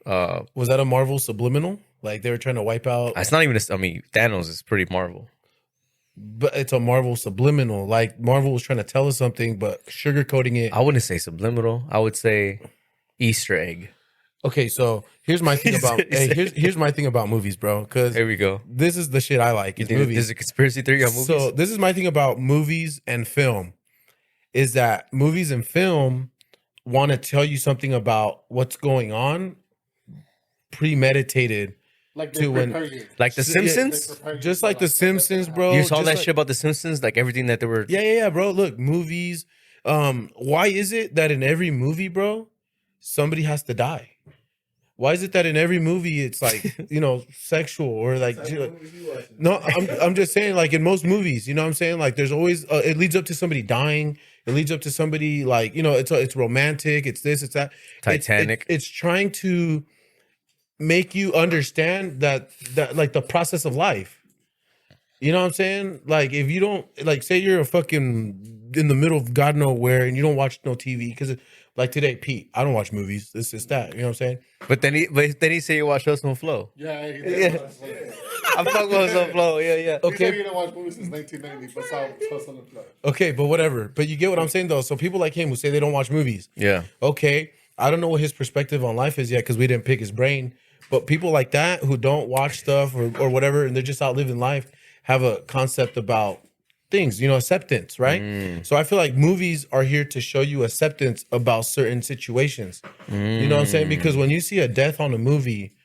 was that a Marvel subliminal? Like they were trying to wipe out, it's not even I mean, Thanos is pretty Marvel. but it's a Marvel subliminal. Like Marvel was trying to tell us something, but sugarcoating it. I wouldn't say subliminal. I would say Easter egg. Okay, so here's my thing about here's my thing about movies, bro. Because There we go. this is the shit I like. You Is think movies. there's a conspiracy theory on movies? So this is my thing about movies and film, is that movies and film want to tell you something about what's going on, premeditated. Like To they when- prepare you. like The Yeah, Simpsons? They prepare you Just for, like The stuff that's Simpsons, gonna bro. happen. You saw just that like- shit about The Simpsons? Like everything that they were. Yeah, bro. Look, movies. Why is it that in every movie, bro, somebody has to die? Why is it that in every movie it's like sexual or like no? I'm just saying, like in most movies, you know what I'm saying? Like there's always it leads up to somebody dying. It leads up to somebody like it's romantic. It's this. It's that. It's- Titanic. It's trying to make you understand that like the process of life. You know what I'm saying? Like if you don't like, say you're a fucking in the middle of God nowhere and you don't watch no TV because like today, Pete, I don't watch movies. This is that. You know what I'm saying? But then he said you watch Hustle and Flow. Yeah, Yeah. I fuck with Hustle and Flow. Yeah, yeah. Okay. Okay. You don't watch movies since 1990, but saw Hustle and Flow. Okay, but whatever. But you get what I'm saying though. So people like him who say they don't watch movies. Yeah. Okay, I don't know what his perspective on life is yet because we didn't pick his brain. But people like that who don't watch stuff or whatever, and they're just out living life, have a concept about things, acceptance, right? So I feel like movies are here to show you acceptance about certain situations. You know what I'm saying? Because when you see a death on a movie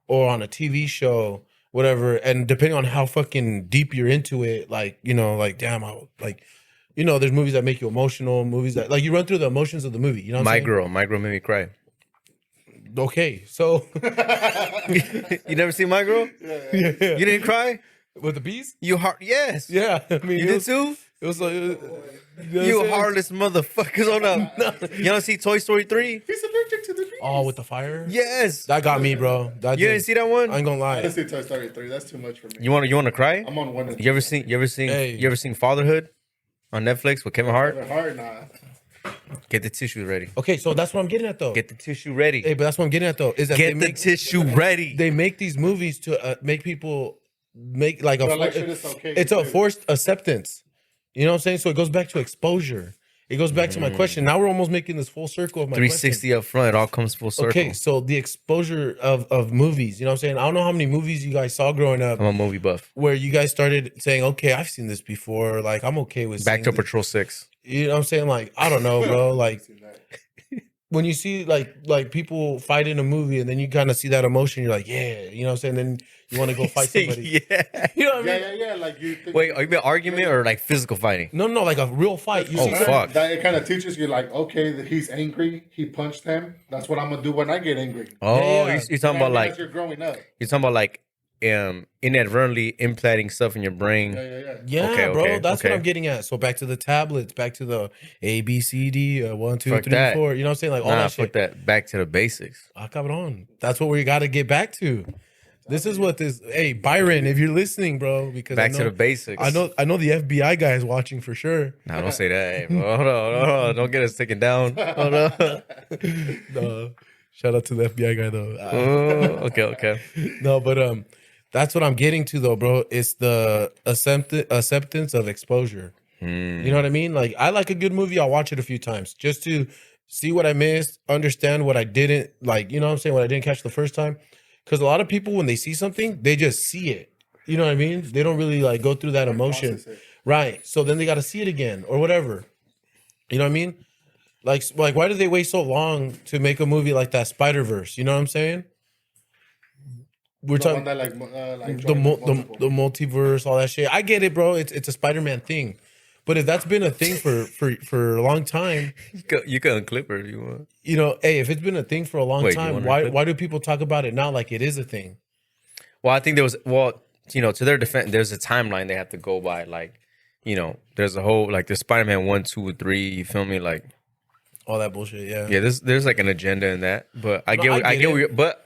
or on a TV show, whatever, and depending on how fucking deep you're into it, like, like, damn, there's movies that make you emotional, movies that, like, you run through the emotions of the movie, you know what I'm saying? My girl made me cry. Okay, so. You never seen My Girl? Yeah. You didn't cry? With the bees? Yes. Yeah. I mean, You did too? It was like, You heartless motherfuckers on up. You don't see Toy Story 3? He's allergic to the bees. Oh, with the fire? Yes. That got me, bro. That You didn't see that one? I ain't gonna I lie. didn't see Toy Story 3. That's too much for me. You want to cry? I'm on one. You ever seen Hey. Fatherhood on Netflix with Kevin Hart? Hard, nah. Get the tissue ready. Okay, so that's what I'm getting at, though. Get the tissue ready. Hey, but that's what I'm getting at, though. Is that Get the tissue ready. they make these movies to make people make like a But like shit is okay, it's a too. forced acceptance. You know what I'm saying? So it goes back to exposure. It goes back to my question. Now we're almost making this full circle of my 360 up front. It all comes full circle. question. Okay, so the exposure of movies. You know what I'm saying? I don't know how many movies you guys saw growing up I'm a movie buff. where you guys started saying, "Okay, I've seen this before. Like I'm okay with Back to seeing this." Patrol 6. You know what I'm saying? Like I don't know, bro. Like when you see like people fight in a movie and then you kind of see that emotion, you're like, yeah, you know what I'm saying? Then you want to go fight somebody. Yeah. You know what I mean? Yeah. Like you think, Wait, are you mean argument or like physical fighting? No, like a real fight. You Oh, see that? fuck. that it kind of teaches you, like, okay, that he's angry. He punched him. That's what I'm gonna do when I get angry. Oh, Yeah. you're talking about like as you're growing up. inadvertently implanting stuff in your brain. Yeah. Yeah, Okay, bro. okay, That's okay. what I'm getting at. So back to the tablets, back to the A, B, C, D, 1, 2, Fuck 3, that. 4. You know what I'm saying? Like all Nah, that fuck shit. that. Back to the basics. Ah, cabrón. That's what we got to get back to. This is what this. Hey, Byron, if you're listening, bro, because Back I know, to the basics. I know the FBI guy is watching for sure. Nah, don't say that. Hey, bro, hold on. Don't get us taken down. Hold on. No, shout out to the FBI guy though. Oh, okay. No, but that's what I'm getting to though, bro. It's the acceptance of exposure. You know what I mean? Like I like a good movie. I'll watch it a few times just to see what I missed, understand what I didn't like. You know what I'm saying? What I didn't catch the first time. Because a lot of people, when they see something, they just see it. You know what I mean? They don't really like go through that emotion, process it. right? So then they got to see it again or whatever. You know what I mean? Like why did they wait so long to make a movie like that Spider-Verse? You know what I'm saying? We're The talking one that like the multiverse, all that shit. I get it, bro. It's a Spider-Man thing, but if that's been a thing for a long time, You can unclip her if you want. hey, if it's been a thing for a long Wait, you time, want to why clip? why do people talk about it now like it is a thing? Well, I think to their defense, there's a timeline they have to go by. Like, there's a whole, like, the Spider-Man 1, 2, 3, you feel me? Like, All that bullshit, yeah. yeah, there's like an agenda in that. But I No, get, I get where it. you're, but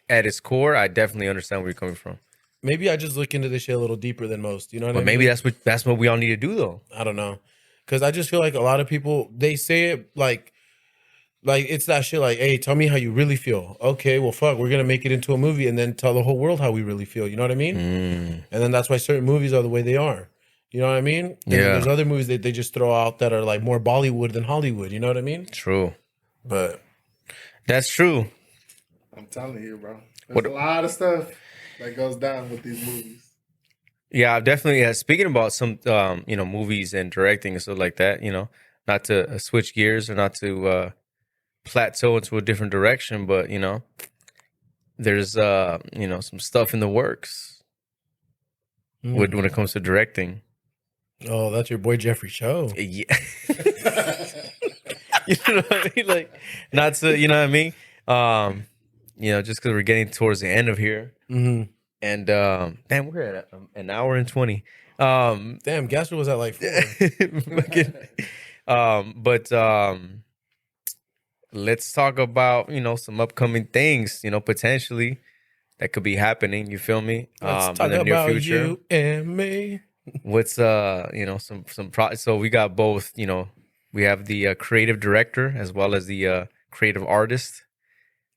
at its core, I definitely understand where you're coming from. Maybe I just look into this shit a little deeper than most. You know what I But mean? maybe that's what we all need to do, though. I don't know, because I just feel like a lot of people they say it like it's that shit. Like, hey, tell me how you really feel. Okay, well, fuck, we're gonna make it into a movie and then tell the whole world how we really feel. You know what I mean? And then that's why certain movies are the way they are. You know what I mean? And then Yeah. there's other movies that they just throw out that are like more Bollywood than Hollywood. You know what I mean? True. But That's true. I'm telling you, bro. There's a lot of stuff that goes down with these movies. Yeah, I've definitely. Speaking about some, movies and directing and stuff like that. Not to switch gears or not to plateau into a different direction, but there's some stuff in the works when it comes to directing. oh, that's your boy Jeffrey Cho. Yeah. You know what I mean? Like, not to, you know what I mean? Just because we're getting towards the end of here. Mm-hmm. And, damn, we're at an hour and 20. Damn, Gasper was at like 4. But let's talk about, some upcoming things, potentially. that could be happening. You feel me? Let's talk in the near about future. you and me. What's so we got both. We have the creative director as well as the creative artist.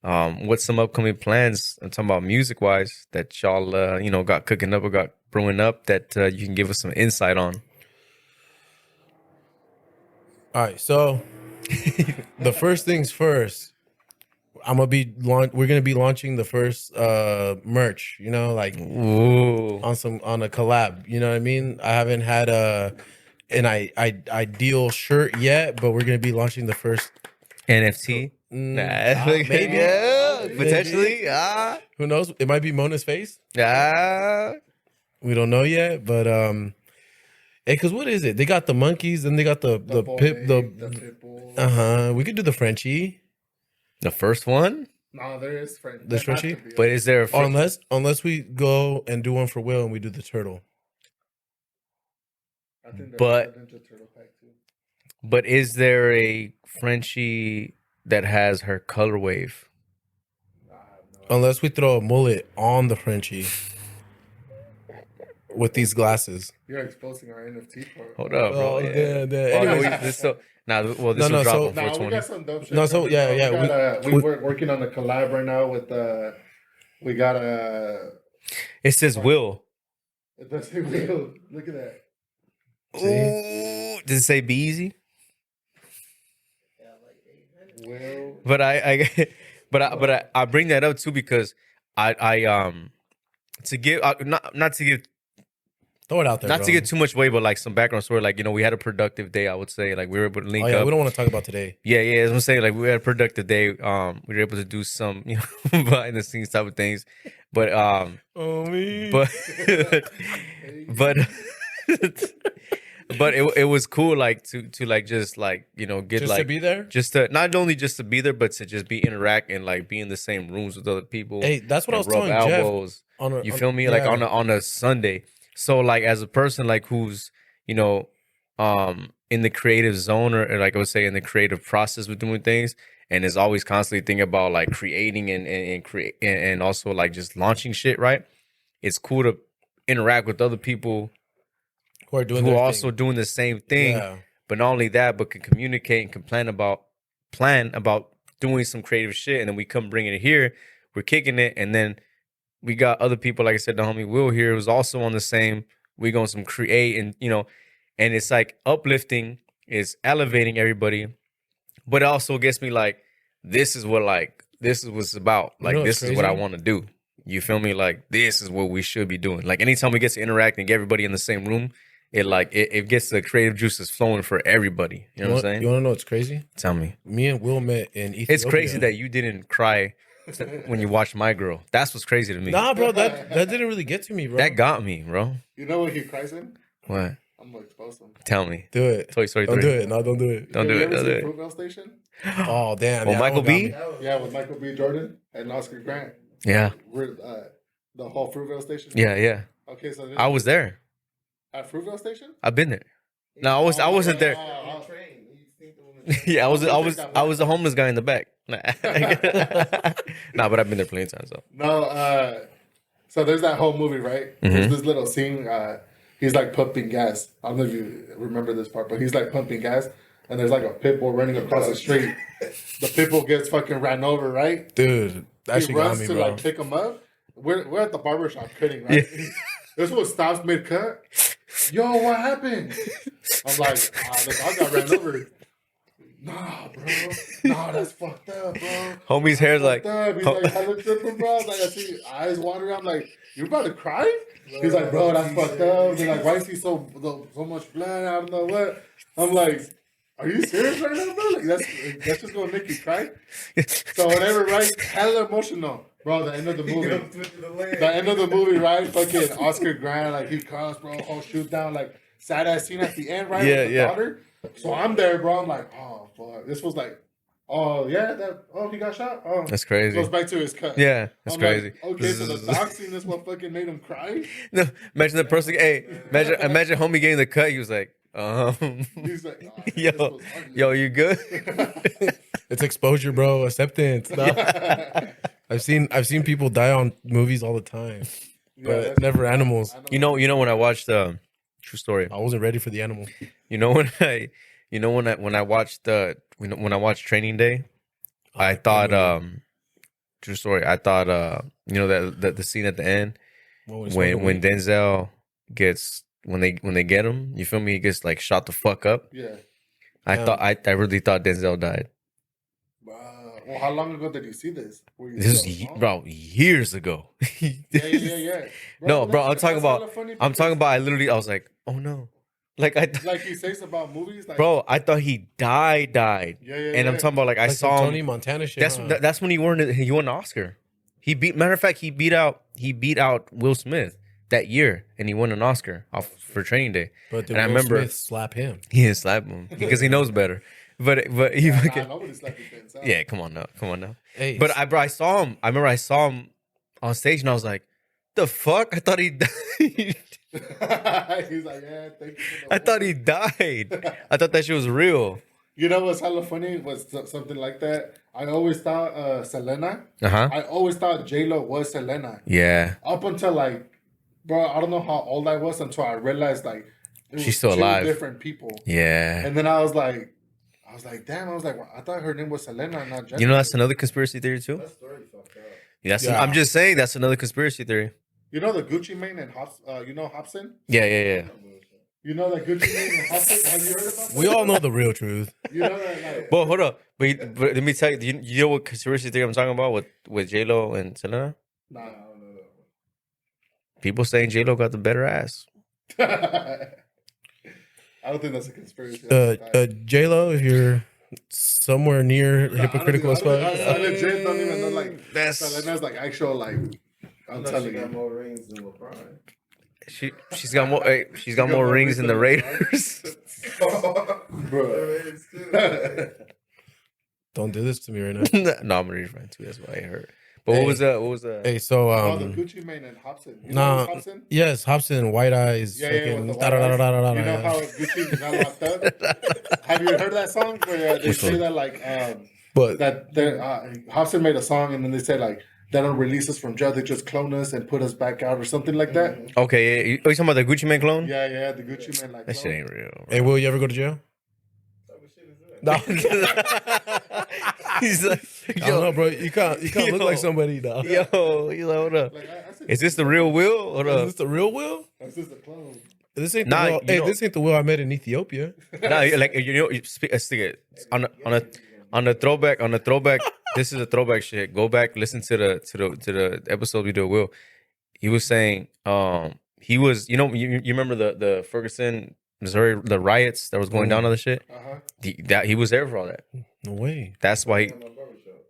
What's some upcoming plans? I'm talking about music wise that y'all got cooking up or got brewing up that you can give us some insight on. All right, so the first things first. We're gonna be launching the first merch. Like Ooh. on a collab. You know what I mean? I haven't had an ideal shirt yet, but we're gonna be launching the first NFT. maybe. Yeah, Maybe. potentially. Who knows? It might be Mona's face. Ah. We don't know yet, but because what is it? They got the monkeys, and they got the pip pit bull. We could do the Frenchie. The first one? No, there is French. There's There has Frenchie? to be. But is there a Unless we go and do one for Will and we do the turtle. I think there's but- a Ninja Turtle pack too. But is there a Frenchie that has her color wave? Unless we throw a mullet on the Frenchie with these glasses. You're exposing our NFT part. Hold up, bro. Yeah. damn. Oh, no, Anyways, this will drop on No, 420. we got some dope shit. No, so, coming yeah, out. yeah, We're working on a collab right now with we got It says Will. it does say Will. Look at that. Ooh, does it say be easy? Will. But I bring that up too because I to give not to give throw it out there. not bro. to get too much away, but like some background story. Like we had a productive day. I would say like we were able to link Oh yeah, up. we don't want to talk about today. Yeah, as I'm saying, like we had a productive day. We were able to do some behind the scenes type of things, but Oh me. but but but it was cool like to like just like get just like to be there. just to not only just to be there, but to just be interact and like be in the same rooms with other people. Hey, that's what I and was rub telling Jeff. elbows. You feel me? Like yeah. on a Sunday. So like as a person like who's in the creative zone or like I would say in the creative process with doing things and is always constantly thinking about like creating and create and also like just launching shit, right? It's cool to interact with other people who are doing who their are also thing. doing the same thing. Yeah. But not only that, but can communicate and can plan about doing some creative shit, and then we come bringing it here. We're kicking it, and then we got other people, like I said, the homie Will here, who's also on the same. We going some create, and and it's like uplifting, is elevating everybody, but it also gets me like, this is what's about. Like what's this is what I crazy? want to do. You feel me? Like this is what we should be doing. Like anytime we get to interact and get everybody in the same room, it gets the creative juices flowing for everybody. You know what I'm saying? You want to know what's crazy? Tell me. Me and Will met in Ethiopia. It's crazy that you didn't cry when you watched My Girl. That's what's crazy to me. Nah, bro, that didn't really get to me, bro. That got me, bro. You know what he cries in? What? I'm gonna expose him. Tell me. Do it. Toy Story Don't 3. do it. No, don't do it. Don't do Have it. you ever Don't do seen it. Fruitvale Station? Oh damn. Oh, yeah, Michael that one B? got me. Yeah, with Michael B. Jordan and Oscar Grant. Yeah. We're the whole Fruitvale Station. Yeah. Okay, so I was there. at Fruitvale Station. I've been there. No, I wasn't there. Yeah, I was the homeless guy in the back. Nah, but I've been there plenty of times though. No, so there's that whole movie, right? Mm-hmm. There's this little scene. He's like pumping gas. I don't know if you remember this part, but he's like pumping gas, and there's like a pit bull running across the street. The pit bull gets fucking ran over, right? Dude, that He shit got runs me, to bro. like pick him up. We're at the barber shop cutting, right? This one stops mid cut. Yo, what happened? I'm like, the dog got ran over. Nah, bro. Nah, that's fucked up, bro. Homie's hair's like, Fucked up. He's like, I looked at him, bro. Like, I see eyes watering. I'm like, you about to cry? He's like, bro, that's fucked up. They're like, why is he so much blood? I don't know what. I'm like, are you serious right now, bro? Like, that's just gonna make you cry. So whatever, right? Hella emotional, bro. The end of the movie. The end of the movie, right? Fucking Oscar Grant, like he comes, bro, whole shoot down, like sad ass scene at the end, right? Yeah, with the yeah. daughter. So I'm there, bro. I'm like, oh fuck. This was like, oh yeah, he got shot. Oh, that's crazy. goes back to his cut. Yeah, that's I'm crazy. Like, okay, so the doc scene, this one fucking made him cry. No, imagine the person. Hey, imagine homie getting the cut. He was like, He's like, oh, this yo, was ugly. yo, you good? It's exposure, bro. Acceptance. Nah. I've seen people die on movies all the time, but that's- never animals. You know when I watched True Story. I wasn't ready for the animal. You know when I watched when I watched Training Day, I thought True Story. I thought that the scene at the end when Denzel gets when they get him, you feel me? He gets like shot the fuck up. Yeah. I really thought Denzel died. Well, how long ago did you see this? Were you This still- was bro years ago. Yeah. No, bro, I'm that's talking hella about. funny I'm because, talking about. I was like, oh no, like like he says about movies, like bro, I thought he died. Yeah, And I'm talking about like I like saw some him. Tony Montana shit. That's when he won an Oscar. Matter of fact, he beat out Will Smith that year, and he won an Oscar for Training Day. But and I Will remember Smith slap him. he didn't slap him because he knows better. But he nah, fucking nobody's like it. yeah. Come on now. Hey, But I saw him. I remember I saw him on stage, and I was like, "The fuck!" I thought he died. He's like, yeah, thank you. For the I thought he died. I thought that shit was real. You know what's hella funny was something like that. I always thought Selena. Uh-huh. I always thought J-Lo was Selena. Yeah. Up until like, bro, I don't know how old I was until I realized like it She's was still two alive. different people. Yeah. And then I was like, damn. I was like, well, I thought her name was Selena, not Jennifer. You know that's another conspiracy theory too? That story fucked up. Yeah. I'm just saying that's another conspiracy theory. You know the Gucci Mane and Hobson? Yeah. You know that Gucci Mane and Hobson? Have you heard about that? we all know the real truth. You know that like Well, hold up. But let me tell you, you know what conspiracy theory I'm talking about with J-Lo and Selena? nah. I don't know that. People saying J-Lo got the better ass. I don't think that's a conspiracy. That's a fact. J-Lo, if you're somewhere near hypocritical as fuck. I legit don't even know like That's- Selena's like actual like I'm I know she telling got you. more rings than LeBron. She's got more. Hey, she's got more rings than the Raiders. Bro. Don't do this to me right now. No, I'm a Raiders fan too. That's why I hurt. But what was that? Hey, so Oh, the Gucci Mane and Hobson. You know nah, who's Hobson? yes, Hobson, White Eyes, Yeah, fucking with the white eyes. da-da-da-da-da-da-da. You know how Gucci got locked up? Have you heard that song where they Which say one? that like But that Hobson made a song and then they say like they don't release us from jail, they just clone us and put us back out or something like that. Okay, yeah. You talking about the Gucci Mane clone? Yeah, the Gucci Mane like That shit clone. ain't real. hey, will you ever go to jail? No, He's like, I don't know, bro. You can't look Yo. like somebody now. yo, you like, hold up. Like, I said, Is this the real Will? Hold Is up. this the real Will? that's just a clone. This ain't Nah, the Will. you Hey, know- this ain't the Will I met in Ethiopia. Nah, like you know, stick it on a throwback. This is a throwback shit. Go back, listen to the episode we did with Will. He was saying, he was, you remember the Ferguson, Missouri, the riots that was going down on the shit. That he was there for all that. No way. That's why.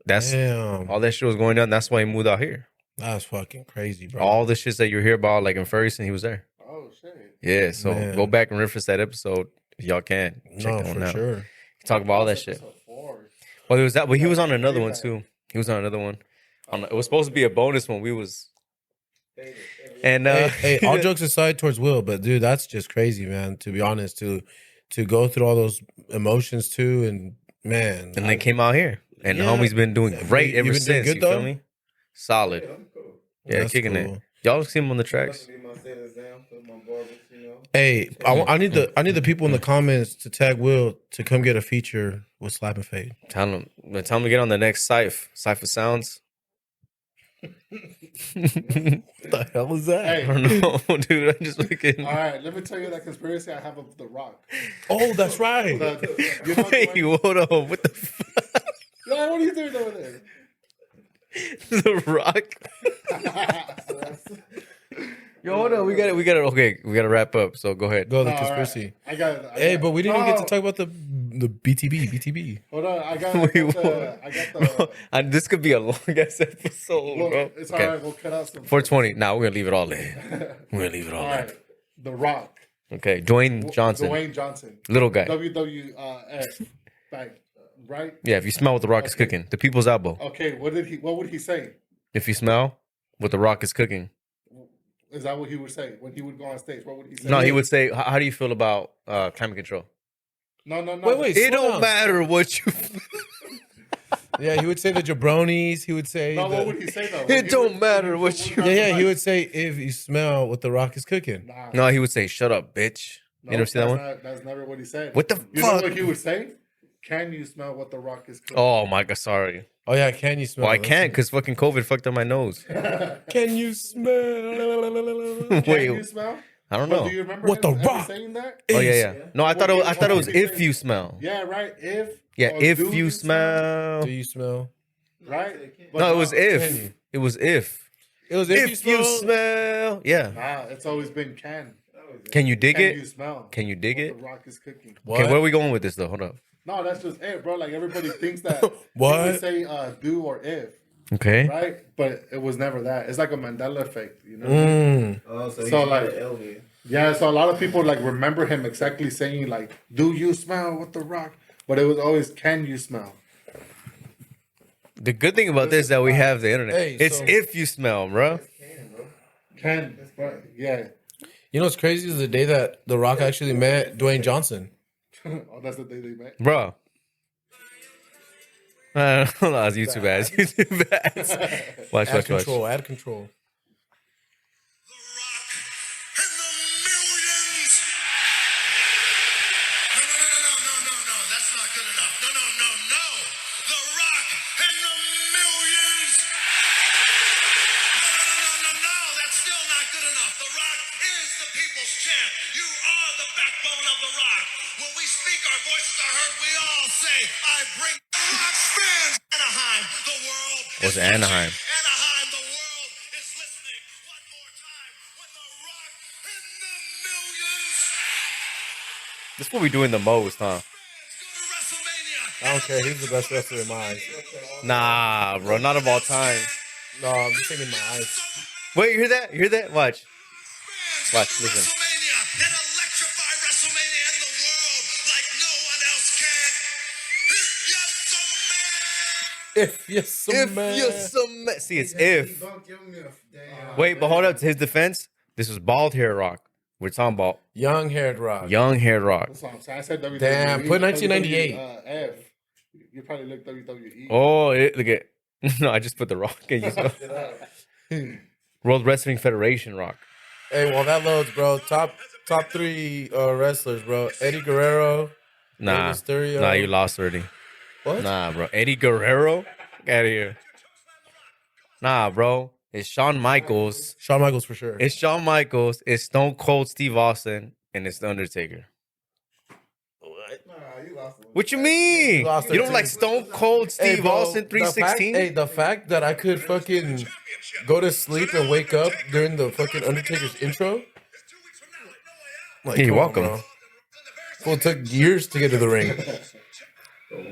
That's Damn, all that shit was going down. That's why he moved out here. that's fucking crazy, bro. All the shits that you hear about, like in Ferguson, he was there. Oh shit. Yeah, so Man. go back and reference that episode if y'all can. Check No, that one for out. sure. Talk about all that shit. Episode 4. Well, there was that, but he was on another one too. He was on another one. It was supposed to be a bonus when we was. And Hey, all jokes aside towards Will, but dude, that's just crazy, man. To be honest, to go through all those emotions too, and man, and then came out here, and Yeah. homie's been doing great You ever been doing since. good, You feel though? me? Solid. Yeah, That's kicking cool. it. Y'all see him on the tracks. Hey, I need the people in the comments to tag Will to come get a feature with Slap and Fade. Tell him to get on the next Cypher Sounds. What the hell is that? I Hey, don't know, dude. I'm just looking. all right, let me tell you that conspiracy I have of The Rock. Oh, that's right. You know Wait, hold on. What the fuck? Yo, what are you doing over there? The Rock. Yo, hold on. We got it. Okay, we got to wrap up. So go ahead. Go the All right, conspiracy. I got. Hey, but we didn't even get to No, talk about the BTB. Hold on, I got Wait, the. And this could be a long ass episode, Look, bro. it's all right. We'll cut out some. 420. Nah, we're gonna leave it all in. We're gonna leave it all All in. right, The Rock. Okay, Dwayne Johnson, Dwayne Johnson. little guy. WWF. Like, right? Yeah, if you smell what the Rock is Okay. cooking, the people's elbow. Okay, what would he say? If you smell what the Rock is cooking, Is that what he would say when he would go on stage? What would he say? no, he would say, "How do you feel about climate control?" No. Wait, It slow don't down. matter what you. Yeah, he would say the jabronis. He would say No, the, what would he say though? It don't matter what you. yeah, he would say if you smell what the Rock is cooking. Nah, No, he would say, "Shut up, bitch." You never see that one? That's never what he said. What the You know fuck? what he would say? Can you smell what the Rock is cooking? Oh my god, sorry. Oh yeah, can you smell? Well, I it? can't because fucking COVID fucked up my nose. Can you smell? Can Wait, you smell? I don't But know. do you remember What him the ever Rock saying that? Oh yeah. No, I thought it was Okay. if you smell. Yeah, right. If Yeah, or if do you smell. Do you smell? right? But No, it was Can if. you? It was if. It was If you smell. Yeah. Nah, it's always been can. Can you dig Can it? you smell? Can you dig what it? The Rock is cooking. What? Okay, where are we going with this though? Hold up. No, that's just it, bro. Like everybody thinks that. What? They would say do or if, Okay. right? But it was never that. It's like a Mandela effect, you know? What I mean? Mm. So, So, like- Elvis. Yeah, so a lot of people like remember him exactly saying like, "Do you smell what the Rock?" But it was always, "Can you smell?" The good thing about this is that we have the internet. Hey, It's so- if you smell, bro. Can, yeah. You know what's crazy is the day that The Rock actually met Dwayne Johnson. Oh, that's the day they met. Bro. Hold on, it's YouTube ads. YouTube ads. Watch, Ad watch, watch. control. Ad control. And the millions. No, that's not good enough. No. The Rock and the millions. No, that's still not good enough. The Rock is the people's champ. You are the backbone of the Rock. When we speak, our voices are heard. We all say, I bring the Rock fans. Anaheim, the world. What's is Anaheim? watching. Anaheim, the world is listening. One more time. When the Rock and the millions. This is what we doing the most, huh? Fans go to WrestleMania. I don't care. He's the best wrestler in my eyes. Nah, bro, not of all time. No, I'm just thinking my eyes. Wait, you hear that? You hear that? Watch. Fans Watch, go to listen. WrestleMania and electrify WrestleMania and the world like no one else can. If you're some man. If yes, man. you're some see, it's if. Don't give me a damn. Wait, but hold up. To his defense, this was bald hair Rock. We're talking about Young haired Rock. young hair Rock. That's what I'm saying. I said WWE. Damn, put 1998. F. You probably look WWE. Oh, look at. No, I just put the Rock. And you World Wrestling Federation Rock. Hey, well that loads, bro. Top three wrestlers, bro. Eddie Guerrero. Nah, Mysterio. nah, you lost already. What? Nah, bro. Eddie Guerrero, get out of here. Nah, bro. It's Shawn Michaels. Shawn Michaels for sure. It's Shawn Michaels. It's Stone Cold Steve Austin, and it's The Undertaker. Nah, you lost one. What you mean? You lost You don't it, like too. Stone Cold Hey, Steve bro, Austin the fact- 316? Hey, the fact that I could fucking go to sleep and wake up during the fucking Undertaker's intro. Like, Yeah, you're come on, welcome. bro. Well, it took years to get to the ring.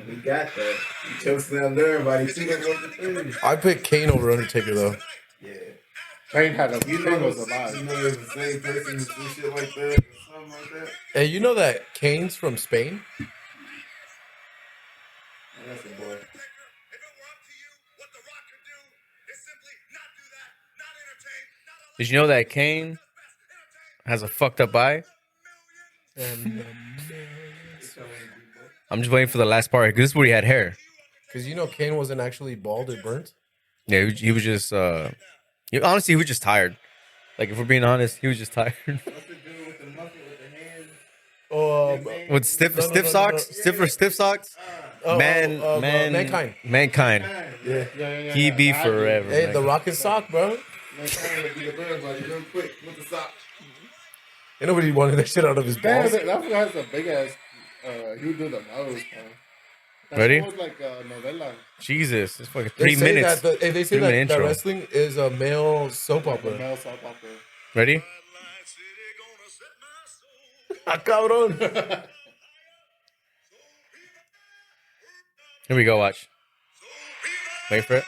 We got that. You chokeslammed everybody. See that was the finish. I picked Kane over Undertaker though. Yeah. Kane had a. You Kane know, was alive. you know, it's the same person who do shit like that, or something like that. Hey, you know that Kane's from Spain? That's a boy. Did you know that Kane has a fucked up eye? I'm just waiting for the last part because this is where he had hair. Because you know Kane wasn't actually bald or burnt. Yeah, he was just. Honestly, he was just tired. Like if we're being honest, he was just tired. What's the dude with the monkey with the hands? Oh, With stiff No, stiff no, socks, no. stiff socks. Mankind. Mankind. Yeah. He be I forever. Hey, man. the Rocket sock, bro. Man, trying to beat up everybody real quick with the sock. Ain't nobody wanted that shit out of his Damn, balls. that guy has a big ass. He would do the nose, man. That Ready? shit was like a novella. Jesus, it's fucking They 3 say minutes. they say 3 minute that intro. wrestling is a male soap The opera. male soap opera. Ready? Ah, cabrón. Here we go. Watch. Wait for it.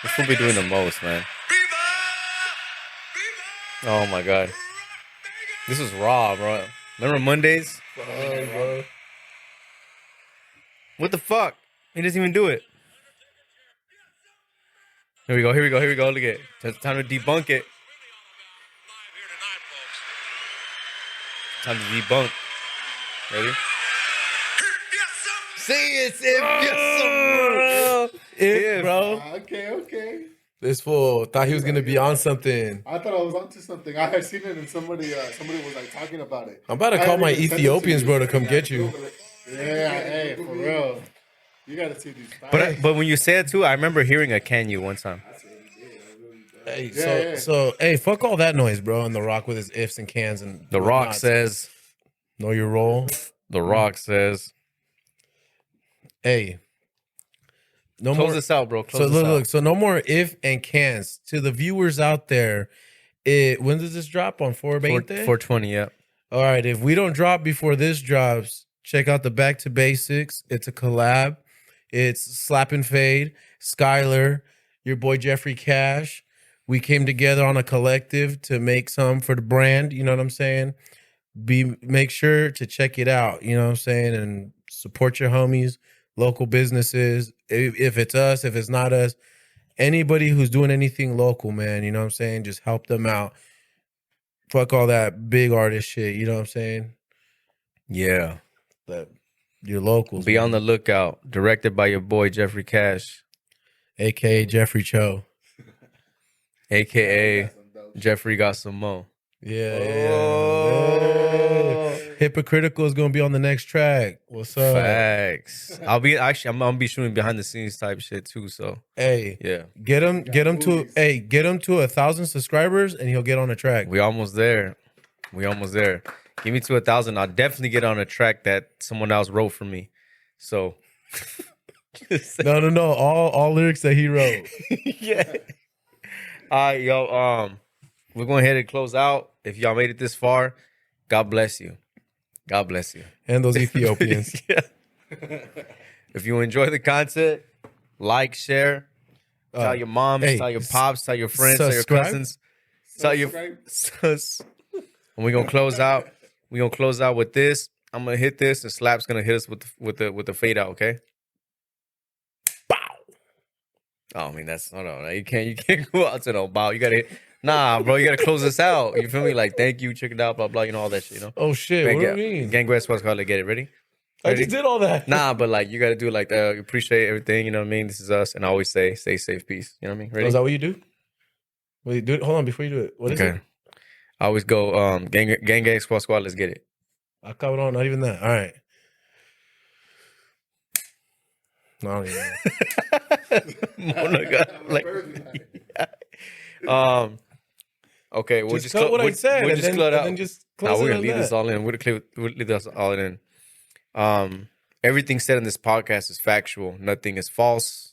This will be doing the most, man. Oh my god. This is raw, bro. Remember Mondays? Oh, bro. What the fuck? He doesn't even do it. Here we go. Look at it. It's time to debunk it. Time to debunk. Ready? Say it's if, yes, bro. If, bro. Okay. This fool thought he was gonna be on something. I thought I was onto something. I had seen it and somebody was like talking about it. I'm about to I call hadn't my even sent it to Ethiopians, you. bro, to come get you. Yeah, hey, for real. You gotta see these facts. But when you say it too, I remember hearing a "can you" one time. Hey, Yeah. so hey, fuck all that noise, bro. And The Rock with his ifs and cans and The Rock whatnots. says. Know your role. The Rock says. Hey, no Close more. this out, bro. Close So this look, out. look. So no more if and cans to the viewers out there. When does this drop on 420? 420, yeah. All right. If we don't drop before this drops, check out the Back to Basics. It's a collab. It's Slap and Fade, Skylar, your boy Jeffrey Cash. We came together on a collective to make some for the brand. You know what I'm saying? Make sure to check it out. You know what I'm saying? And support your homies, local businesses. If it's us, if it's not us, anybody who's doing anything local, man. You know what I'm saying? Just help them out. Fuck all that big artist shit. You know what I'm saying? Yeah. That your locals. Be on the man. lookout. Directed by your boy Jeffrey Cash, AKA Jeffrey Cho. aka Jeffrey got some mo. Yeah, Oh. yeah. Hypocritical is gonna be on the next track. What's up? Facts. I'm gonna be shooting behind the scenes type shit too. So Hey, yeah, get him to 1,000 subscribers and he'll get on the track. we almost there. Give me to 1,000. I'll definitely get on a track that someone else wrote for me. So No. All lyrics that he wrote. yeah. All right, yo. We're going ahead and close out. If y'all made it this far, God bless you. God bless you. And those Ethiopians. Yeah. If you enjoy the content, like, share, tell your moms, hey, tell your pops, tell your friends, tell your subscribe. cousins, tell your. Subscribe. And we're gonna close out. We're gonna close out with this. I'm gonna hit this, and Slap's gonna hit us with the fade out. Okay. Bow. Oh, I mean that's hold on. You can't go out to no bow. You gotta hit. Nah, bro, you gotta close this out. You feel me? Like thank you, check it out, blah blah. You know all that shit. You know. Oh shit, what do you mean? Gang Grass Sports Call. Get it ready. I just did all that. Nah, but like you gotta do like appreciate everything. You know what I mean? This is us, and I always say stay safe, peace. You know what I mean? Ready? Oh, is that what you do? Well, you do it. Hold on, before you do it. What is Okay. it? I always go gang squad. Let's get it. I cabrón, not even that. All right. No, I don't even know. Okay, we'll Just just cut what I we'll said, we'll and just then, clear it and out. then just No, close we're it gonna on leave that. this all in. We'll leave this all in. Everything said in this podcast is factual. Nothing is false.